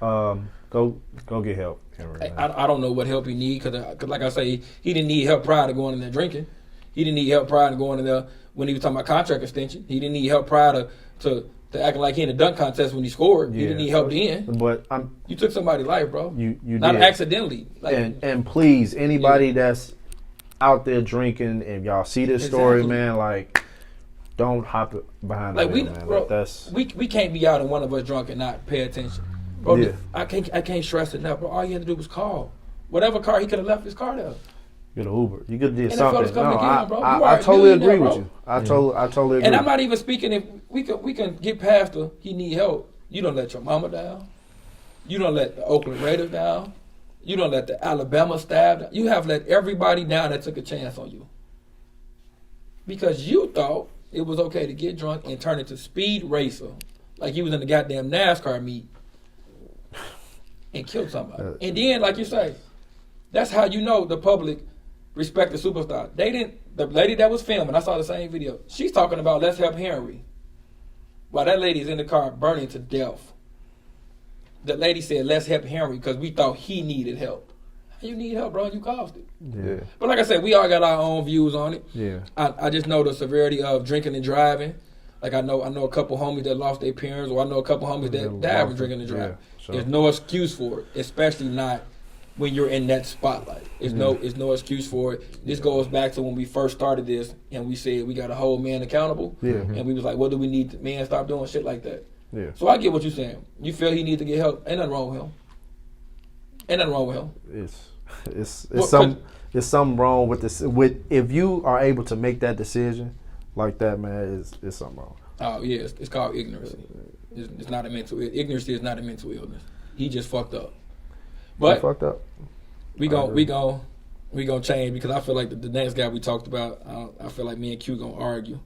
Yeah. Go get help, Henry. I don't know what help he need because like I say, he didn't need help prior to going in there drinking. He didn't need help prior to going in there when he was talking about contract extension. He didn't need help prior to acting like he in a dunk contest when he scored. He didn't need help then. But you took somebody's life, bro. You not did. Accidentally. Like, and please, anybody that's out there drinking and y'all see this story, man, like don't hop behind the wheel, man. Bro, like that's we can't be out and one of us drunk and not pay attention. Bro, yeah. I can't stress it enough, bro. All you had to do was call. Whatever car he could have left his car there. Get an Uber. You could have did NFL something. is coming again, bro. I totally agree with you. I totally agree. And I'm not even speaking if we can get past he need help. You don't let your mama down. You don't let the Oakland Raiders down. You don't let the Alabama staff down. You have let everybody down that took a chance on you. Because you thought it was okay to get drunk and turn into speed racer. Like he was in the goddamn NASCAR meet. And killed somebody. And then, like you say, that's how you know the public respect the superstar. They didn't. The lady that was filming, I saw the same video. She's talking about let's help Henry. While that lady's in the car burning to death. The lady said let's help Henry because we thought he needed help. How you need help, bro? You caused it. Yeah. But like I said, we all got our own views on it. Yeah. I just know the severity of drinking and driving. Like I know a couple homies that lost their parents, or I know a couple homies that died from drinking and driving. Yeah, sure. There's no excuse for it, especially not when you're in that spotlight. There's no excuse for it. This goes back to when we first started this, and we said we got to hold men accountable. Yeah. And we was like, what do we need to man stop doing shit like that? Yeah. So I get what you're saying. You feel he needs to get help. Ain't nothing wrong with him. Ain't nothing wrong with him. It's something wrong with this. If you are able to make that decision like that, man, it's something wrong. Oh yeah, it's called ignorance. It's not a mental. Ignorance is not a mental illness. He just fucked up. But he fucked up. We gonna change because I feel like the next guy we talked about. I feel like me and Q gonna argue,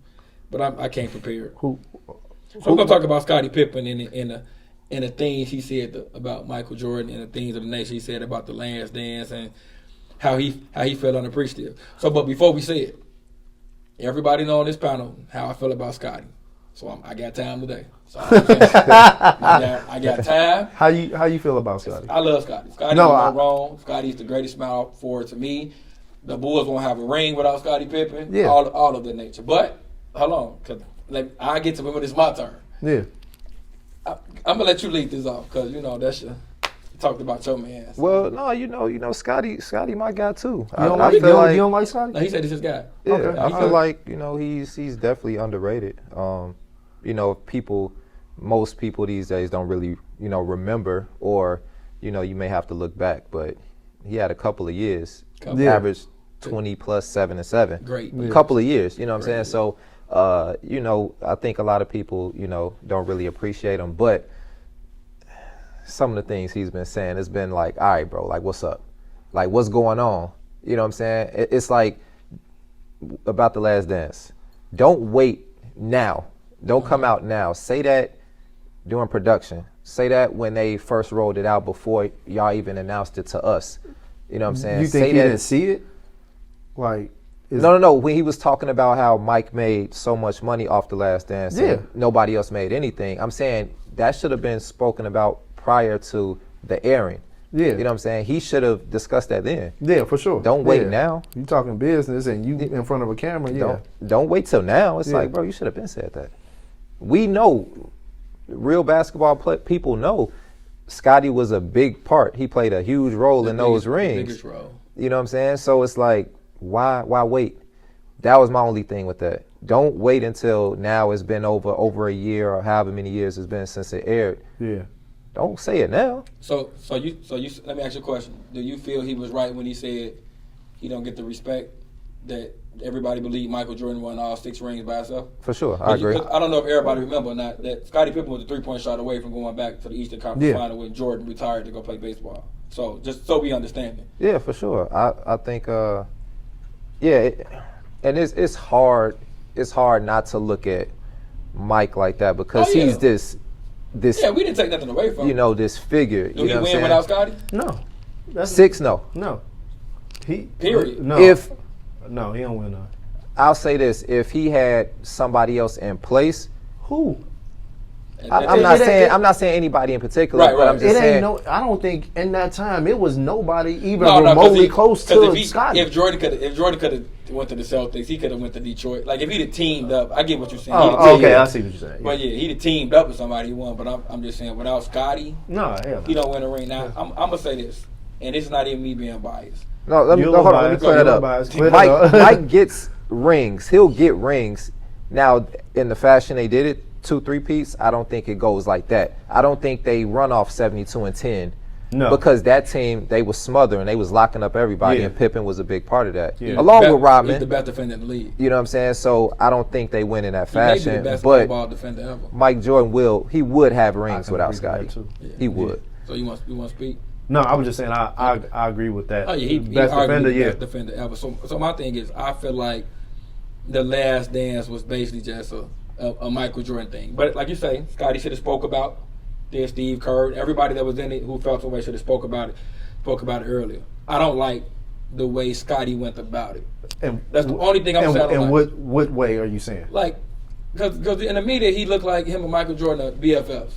but I can't prepare. Who? So we're gonna talk about Scottie Pippen and the things he said about Michael Jordan and the things of the nature he said about the Last Dance and how he felt unappreciative. So, but before we say it, everybody know on this panel how I feel about Scottie. So I got time today. So I got time. How you feel about Scottie? I love Scottie. Scottie's not wrong. Scottie's the greatest smile forward to me. The Bulls won't have a ring without Scottie Pippen. Yeah. All of that nature. But hold on, because I get to when it's my turn. Yeah. I'm gonna let you lead this off because that's you talked about your man. Well, no, you know, Scottie my guy too. You don't like Scottie? No, he said this is his guy. Yeah, Okay. I feel like he's definitely underrated. Most people these days don't really remember, or you may have to look back, but he had a couple of years, averaged 20 plus 7 and 7. Great. A couple of years, you know what I'm saying? So, I think a lot of people, don't really appreciate him, but some of the things he's been saying has been like, all right, bro, like, what's up? Like, what's going on? You know what I'm saying? It's like about The Last Dance. Don't wait now. Don't come out now. Say that during production. Say that when they first rolled it out before y'all even announced it to us. You know what I'm saying? You think he didn't see it? Like, No. When he was talking about how Mike made so much money off The Last Dance, and nobody else made anything. I'm saying that should have been spoken about prior to the airing. Yeah. You know what I'm saying? He should have discussed that then. Yeah, for sure. Don't wait now. You talking business and you in front of a camera, Don't wait till now. It's like, bro, you should have been said that. We know, real basketball people know, Scottie was a big part. He played a huge role in those rings. The biggest role. You know what I'm saying? So it's like, why wait? That was my only thing with that. Don't wait until now it's been over a year or however many years it's been since it aired. Yeah. Don't say it now. So you let me ask you a question. Do you feel he was right when he said he don't get the respect that everybody believed Michael Jordan won all 6 rings by himself? For sure, I agree. I don't know if everybody remember or not that Scottie Pippen was a 3-point shot away from going back to the Eastern Conference Final when Jordan retired to go play baseball. So just so we understand it. Yeah, for sure. I think and it's hard not to look at Mike like that because he's this. Yeah, we didn't take nothing away from him. You know, this figure. Do he win without Scottie? No. 6, no. No. Period. No. No, he don't win none. I'll say this: if he had somebody else in place, who? I'm not saying anybody in particular, but I'm just saying. I don't think in that time it was nobody even remotely close to Scottie. If Jordan could have went to the Celtics, he could have went to Detroit. Like if he'd have teamed up, I get what you're saying. Oh, okay, I see what you're saying. But he'd have teamed up with somebody he won. But I'm just saying, without Scottie, he don't win a ring. Now I'm gonna say this, and this is not even me being biased. No, let me clear that up. Mike gets rings. He'll get rings. Now, in the fashion they did it, 2-3-peats, I don't think it goes like that. I don't think they run off 72-10. No. Because that team, they was smothering. They was locking up everybody, and Pippen was a big part of that. Yeah. Along with Rodman. He's the best defender in the league. You know what I'm saying? So I don't think they win in that fashion. He may be the best ball defender ever. Mike Jordan would have rings without Scottie. He would. So you want to speak? No, I was just saying I agree with that. Oh yeah, he best defender, best defender ever. So my thing is, I feel like The Last Dance was basically just a Michael Jordan thing. But like you say, Scottie should have spoke about this. Steve Kerr, everybody that was in it who felt some way should have spoke about it earlier. I don't like the way Scottie went about it. And that's the only thing I'm saying. And what way are you saying? Like, because in the media he looked like him and Michael Jordan are BFFs.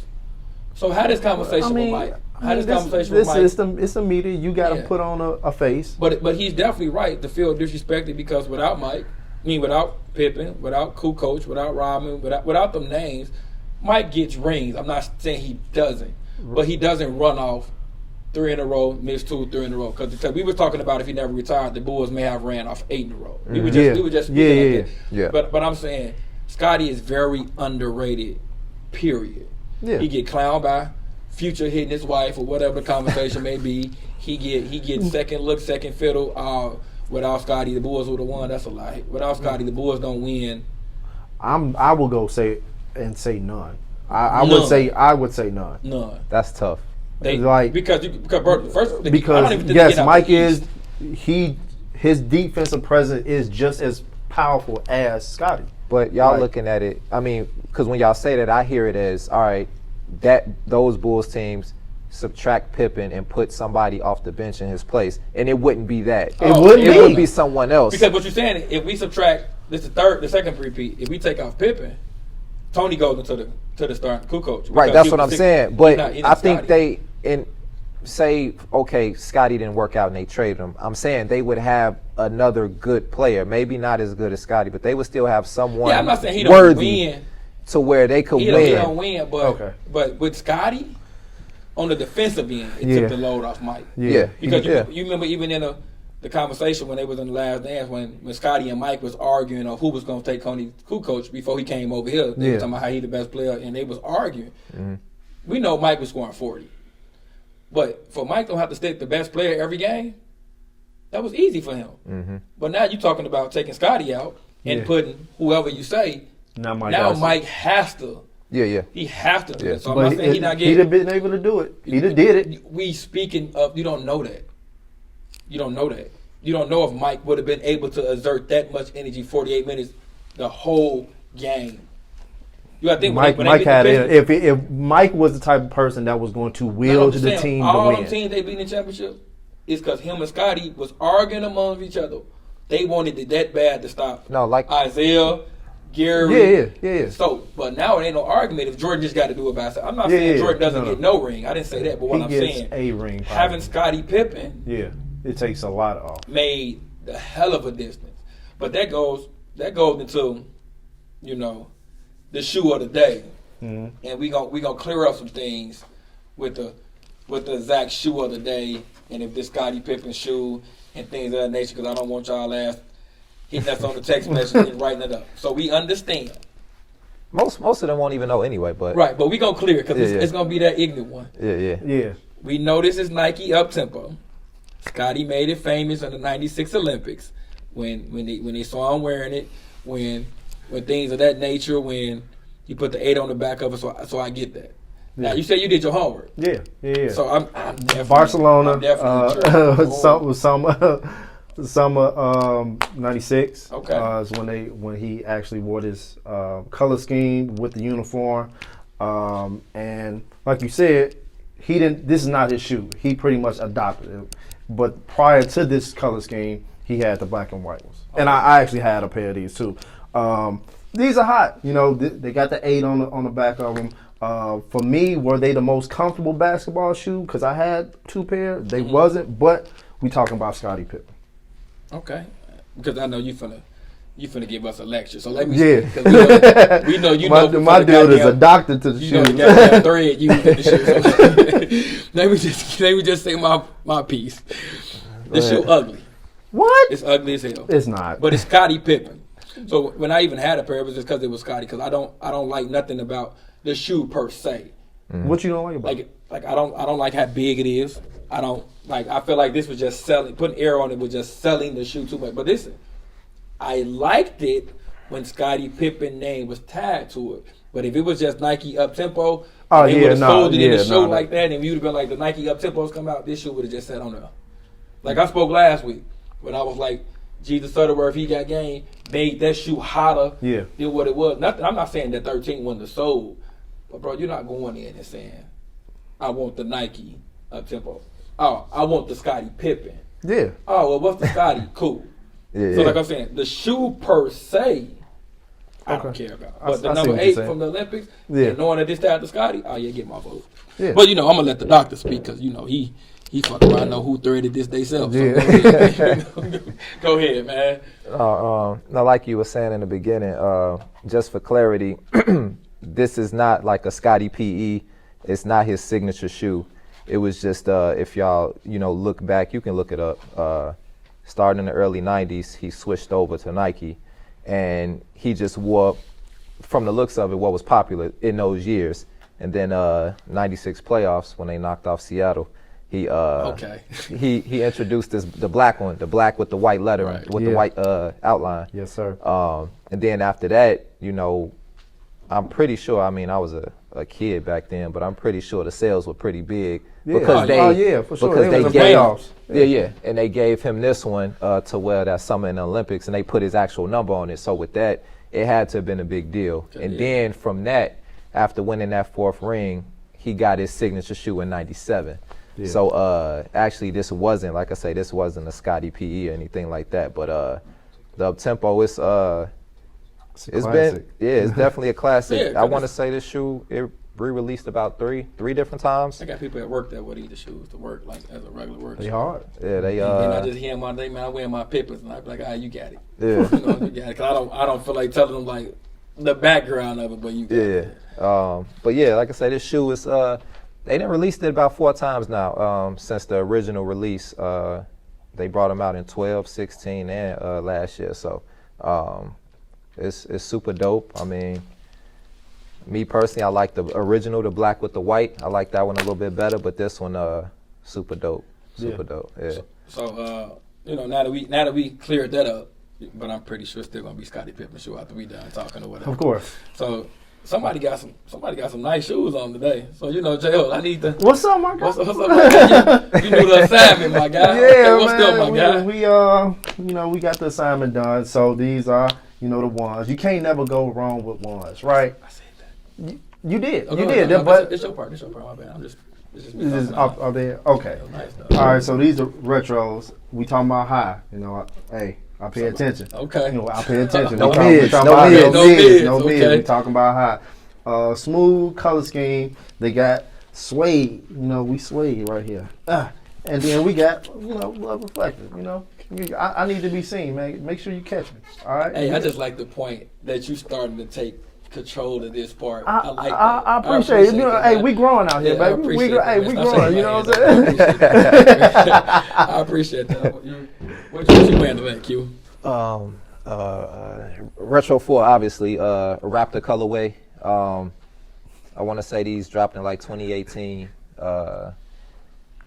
So how this conversation with Mike? It's the media. You got to put on a face. But he's definitely right to feel disrespected because without Mike, without Pippen, without Kukoc, without Rodman, without them names, Mike gets rings. I'm not saying he doesn't, but he doesn't run off 3 in a row, miss 2, 3 in a row. Because we were talking about if he never retired, the Bulls may have ran off 8 in a row. We were just speaking like that. But I'm saying Scottie is very underrated. Period. Yeah. He get clowned by Future hitting his wife or whatever the conversation may be. He get second look, second fiddle. Without Scottie, the Bulls would have won. That's a lie. Without Scottie, the Bulls don't win. I will go say none. I would say none. None. That's tough. Because yes, Mike is his defensive presence is just as powerful as Scottie. But y'all looking at it, I mean, because when y'all say that, I hear it as, all right, that those Bulls teams subtract Pippen and put somebody off the bench in his place, and it wouldn't be that. It would be someone else. Because what you're saying, if we subtract the second repeat, if we take off Pippen, Tony goes into the starting Kukoc. Right, that's what I'm saying. But I think they say, okay, Scottie didn't work out and they traded him. I'm saying they would have another good player, maybe not as good as Scottie, but they would still have someone I'm not saying he don't win to where they could win. He don't win, but with Scottie on the defensive end, it took the load off Mike. Yeah, because you remember even in the conversation when they was in The Last Dance when Scottie and Mike was arguing on who was going to take Tony Kukoc before he came over here. They were talking about how he the best player, and they was arguing. Mm-hmm. We know Mike was scoring 40. But for Mike don't have to stick the best player every game, that was easy for him. Mm-hmm. But now you're talking about taking Scottie out and putting whoever you say. Now Mike has to. Yeah. He has to do it. So but I'm not saying he'd have been able to do it. He'd have did it. We speaking of, you don't know that. You don't know that. You don't know if Mike would have been able to exert that much energy 48 minutes the whole game. You gotta think Mike had it. If Mike was the type of person that was going to wield the team to win. All them teams they beat in the championship is because him and Scottie was arguing among each other they wanted it that bad to stop. No, like Isaiah, Gary. Yeah. So, but now it ain't no argument if Jordan just got to do it by himself. I'm not saying Jordan doesn't get no ring. I didn't say that, but what I'm saying, a ring. having Scottie Pippen, it takes a lot off. made the hell of a distance. But that goes into, the shoe of the day, and we gonna clear up some things with the Zach shoe of the day, and if this Scottie Pippen shoe and things of that nature, because I don't want y'all ass hitting us on the text message and writing it up. So we understand. most of them won't even know anyway, but Right, but we gonna clear it because it's gonna be that ignorant one. yeah. We know this is Nike up tempo. Scotty made it famous in the '96 Olympics when they saw him wearing it, when things of that nature, when you put the 8 on the back of it. So I get that. Now you said you did your homework. Yeah. So I'm definitely Barcelona. I'm definitely Summer '96. Okay. Is when he actually wore this color scheme with the uniform, and like you said, he didn't. This is not his shoe. He pretty much adopted it. But prior to this color scheme, he had the black and white ones, and I actually had a pair of these too. These are hot. They got the 8 on the back of them. For me, were they the most comfortable basketball shoe? Because I had 2 pair. They wasn't, but we talking about Scottie Pippen. Okay, because I know you finna give us a lecture. So let me we know you my, know my dude is a doctor to the you shoes. know the goddamn thread used in the shoe. So let me just say my piece. The shoe ugly. What? It's ugly as hell. It's not. But it's Scottie Pippen. So when I even had a pair, it was just because it was Scottie. Because I don't like nothing about the shoe per se. What you don't like about it? Like I don't like how big it is. I don't like. I feel like this was just selling. Putting air on it was just selling the shoe too much. But listen, I liked it when Scottie Pippen name was tagged to it. But if it was just Nike up tempo, they would have sold it in the show like that, and you'd have been like, the Nike up tempos come out, this shoe would have just sat on there. Like I spoke last week when I was like, Jesus Sutterworth, he got game, made that shoe hotter than what it was. Nothing. I'm not saying that 13 wasn't the sold, but bro, you're not going in and saying, I want the Nike up tempo. Oh, I want the Scottie Pippen. Yeah. Oh, well, what's the Scottie? Cool. Yeah. So like I'm saying, the shoe per se, I don't care about. But the number 8 from the Olympics, and knowing that this time to Scottie, oh yeah, get my vote. Yeah. But I'm gonna let the doctor speak because he fuck around know who threaded this they self. So go ahead, man. Now, like you were saying in the beginning, just for clarity, this is not like a Scottie PE. It's not his signature shoe. It was just if y'all look back, you can look it up. Starting in the early '90s, he switched over to Nike, and he just wore, from the looks of it, what was popular in those years. And then '96 playoffs when they knocked off Seattle, he introduced the black one, the black with the white lettering, with the white outline. Yes, sir. And then after that, I'm pretty sure. I mean, I was a kid back then, but I'm pretty sure the sales were pretty big because for sure. Because they gave playoffs. and they gave him this one to wear that summer in the Olympics, and they put his actual number on it. So with that, it had to have been a big deal. And then from that, after winning that 4th ring, he got his signature shoe in '97. Yeah. So actually, this wasn't, like I say, this wasn't a Scottie PE or anything like that. But the up tempo, it's definitely a classic. I want to say this shoe, it re-released about three different times. I got people at work that would eat the shoes to work like as a regular work. They hard. Yeah, they. And I just hear them all day, man. I wear my Pippins, and I be like, you got it. Yeah. You got it. Cause I don't feel like telling them like the background of it, but you got it. But yeah, like I said, this shoe is. They done released it about 4 times now since the original release. They brought them out in 12, 16, and last year. So it's super dope. I mean, me personally, I like the original, the black with the white. I like that one a little bit better, but this one super dope. Super dope. Yeah. So now that we cleared that up, but I'm pretty sure it's still gonna be Scottie Pippen shoe after we done talking or whatever. Of course. So somebody got some nice shoes on today. So J.O., I need to. What's up, my guy? What's up, my guy? You knew the assignment, my guy. Yeah, what's man. up, my guy? We got the assignment done. So these are the ones. You can't never go wrong with ones, right? I said that. You did. Okay, You did. no, but this your part. My bad. I'm just. This is up there. Okay. Nice, all right. So these are retros. We talking about high. Hey, I pay attention. Okay. You know, I pay attention. No We mids, talking no about mids. no mids. No Okay. mids. We talking about hot. Smooth color scheme. They got suede. You know, we suede right here. And then we got, love reflective. I need to be seen, man. Make sure you catch me. All right. Hey, I just like the point that you starting to take control of this part. I like that. I appreciate it. that. Hey, we growing out here, Yeah, I baby. appreciate that, We man. growing. You know what I'm saying? I appreciate that. What you wearing today, Q? Retro 4, obviously, Raptor colorway. I want to say these dropped in like 2018.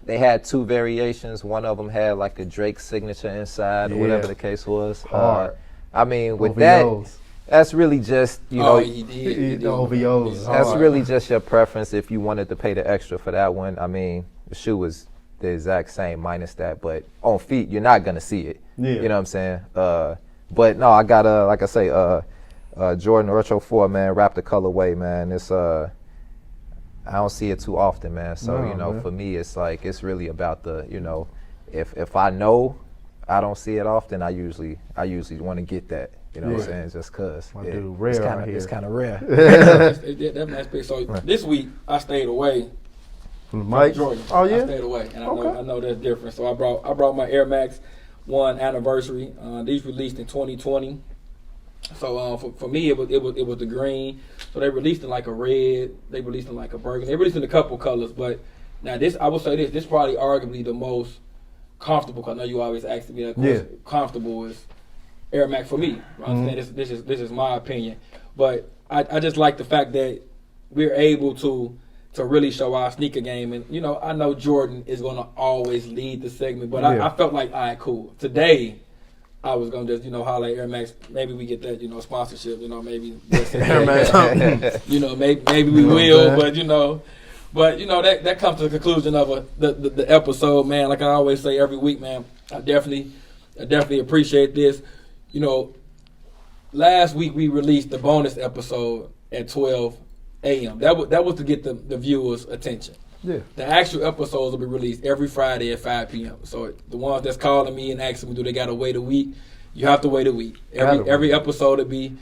They had 2 variations. One of them had like a Drake signature inside, or whatever the case was. Hard. I mean, with OVOs. that's really just, He did. OVOs. that's Hard. really just your preference if you wanted to pay the extra for that one. I mean, the shoe was the exact same minus that, but on feet, you're not going to see it. Yeah. You know what I'm saying? But no, I got like I say, Jordan Retro 4, man, Raptor colorway, man. It's I don't see it too often, man. So, man. For me, it's like, it's really about the, if I know I don't see it often, I usually want to get that. You know what I'm saying? Just cause My dude, rare out here. it's kind of rare. That nice big. So this week I stayed away From from Mike. Jordan. Oh I yeah. stayed away, and Okay. I know that's different. So I brought my Air Max 1 anniversary. These released in 2020. So for me it was the green. So they released in like a red. They released in like a burgundy. They released in a couple colors, but now this I will say this probably arguably the most comfortable. Cause I know you always ask me that question. Yeah. Comfortable is Air Max for me. I understand this is my opinion, but I just like the fact that we're able to really show our sneaker game, and I know Jordan is gonna always lead the segment, but Yeah. I felt like, all right, cool. Today I was gonna just holler at Air Max. Maybe we get that sponsorship. Maybe Air Max. maybe we will, but that comes to the conclusion of the episode, man. Like I always say every week, man. I definitely appreciate this. Last week we released the bonus episode at 12 a.m. That was to get the viewers' attention. Yeah. The actual episodes will be released every Friday at 5 p.m. So the ones that's calling me and asking me, do they got to wait a week? You have to wait a week. Every episode will be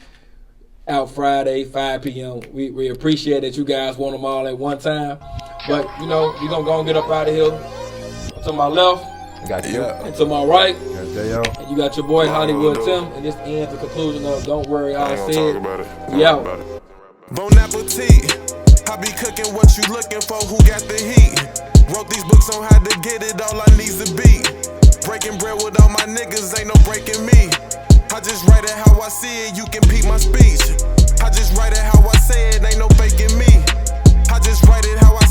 out Friday, 5 p.m. We appreciate that you guys want them all at one time. But, we're going to go and get up out of here. To my left Got you. and to my right. Got J.O. And you got your boy Hollywood Tim. And this ends the conclusion of Don't Worry, I Said. We out. Bon appetit. I be cooking what you looking for, who got the heat? Wrote these books on how to get it, all I need's a beat. Breaking bread with all my niggas, ain't no breaking me. I just write it how I see it, you can peep my speech. I just write it how I say it, ain't no faking me. I just write it how I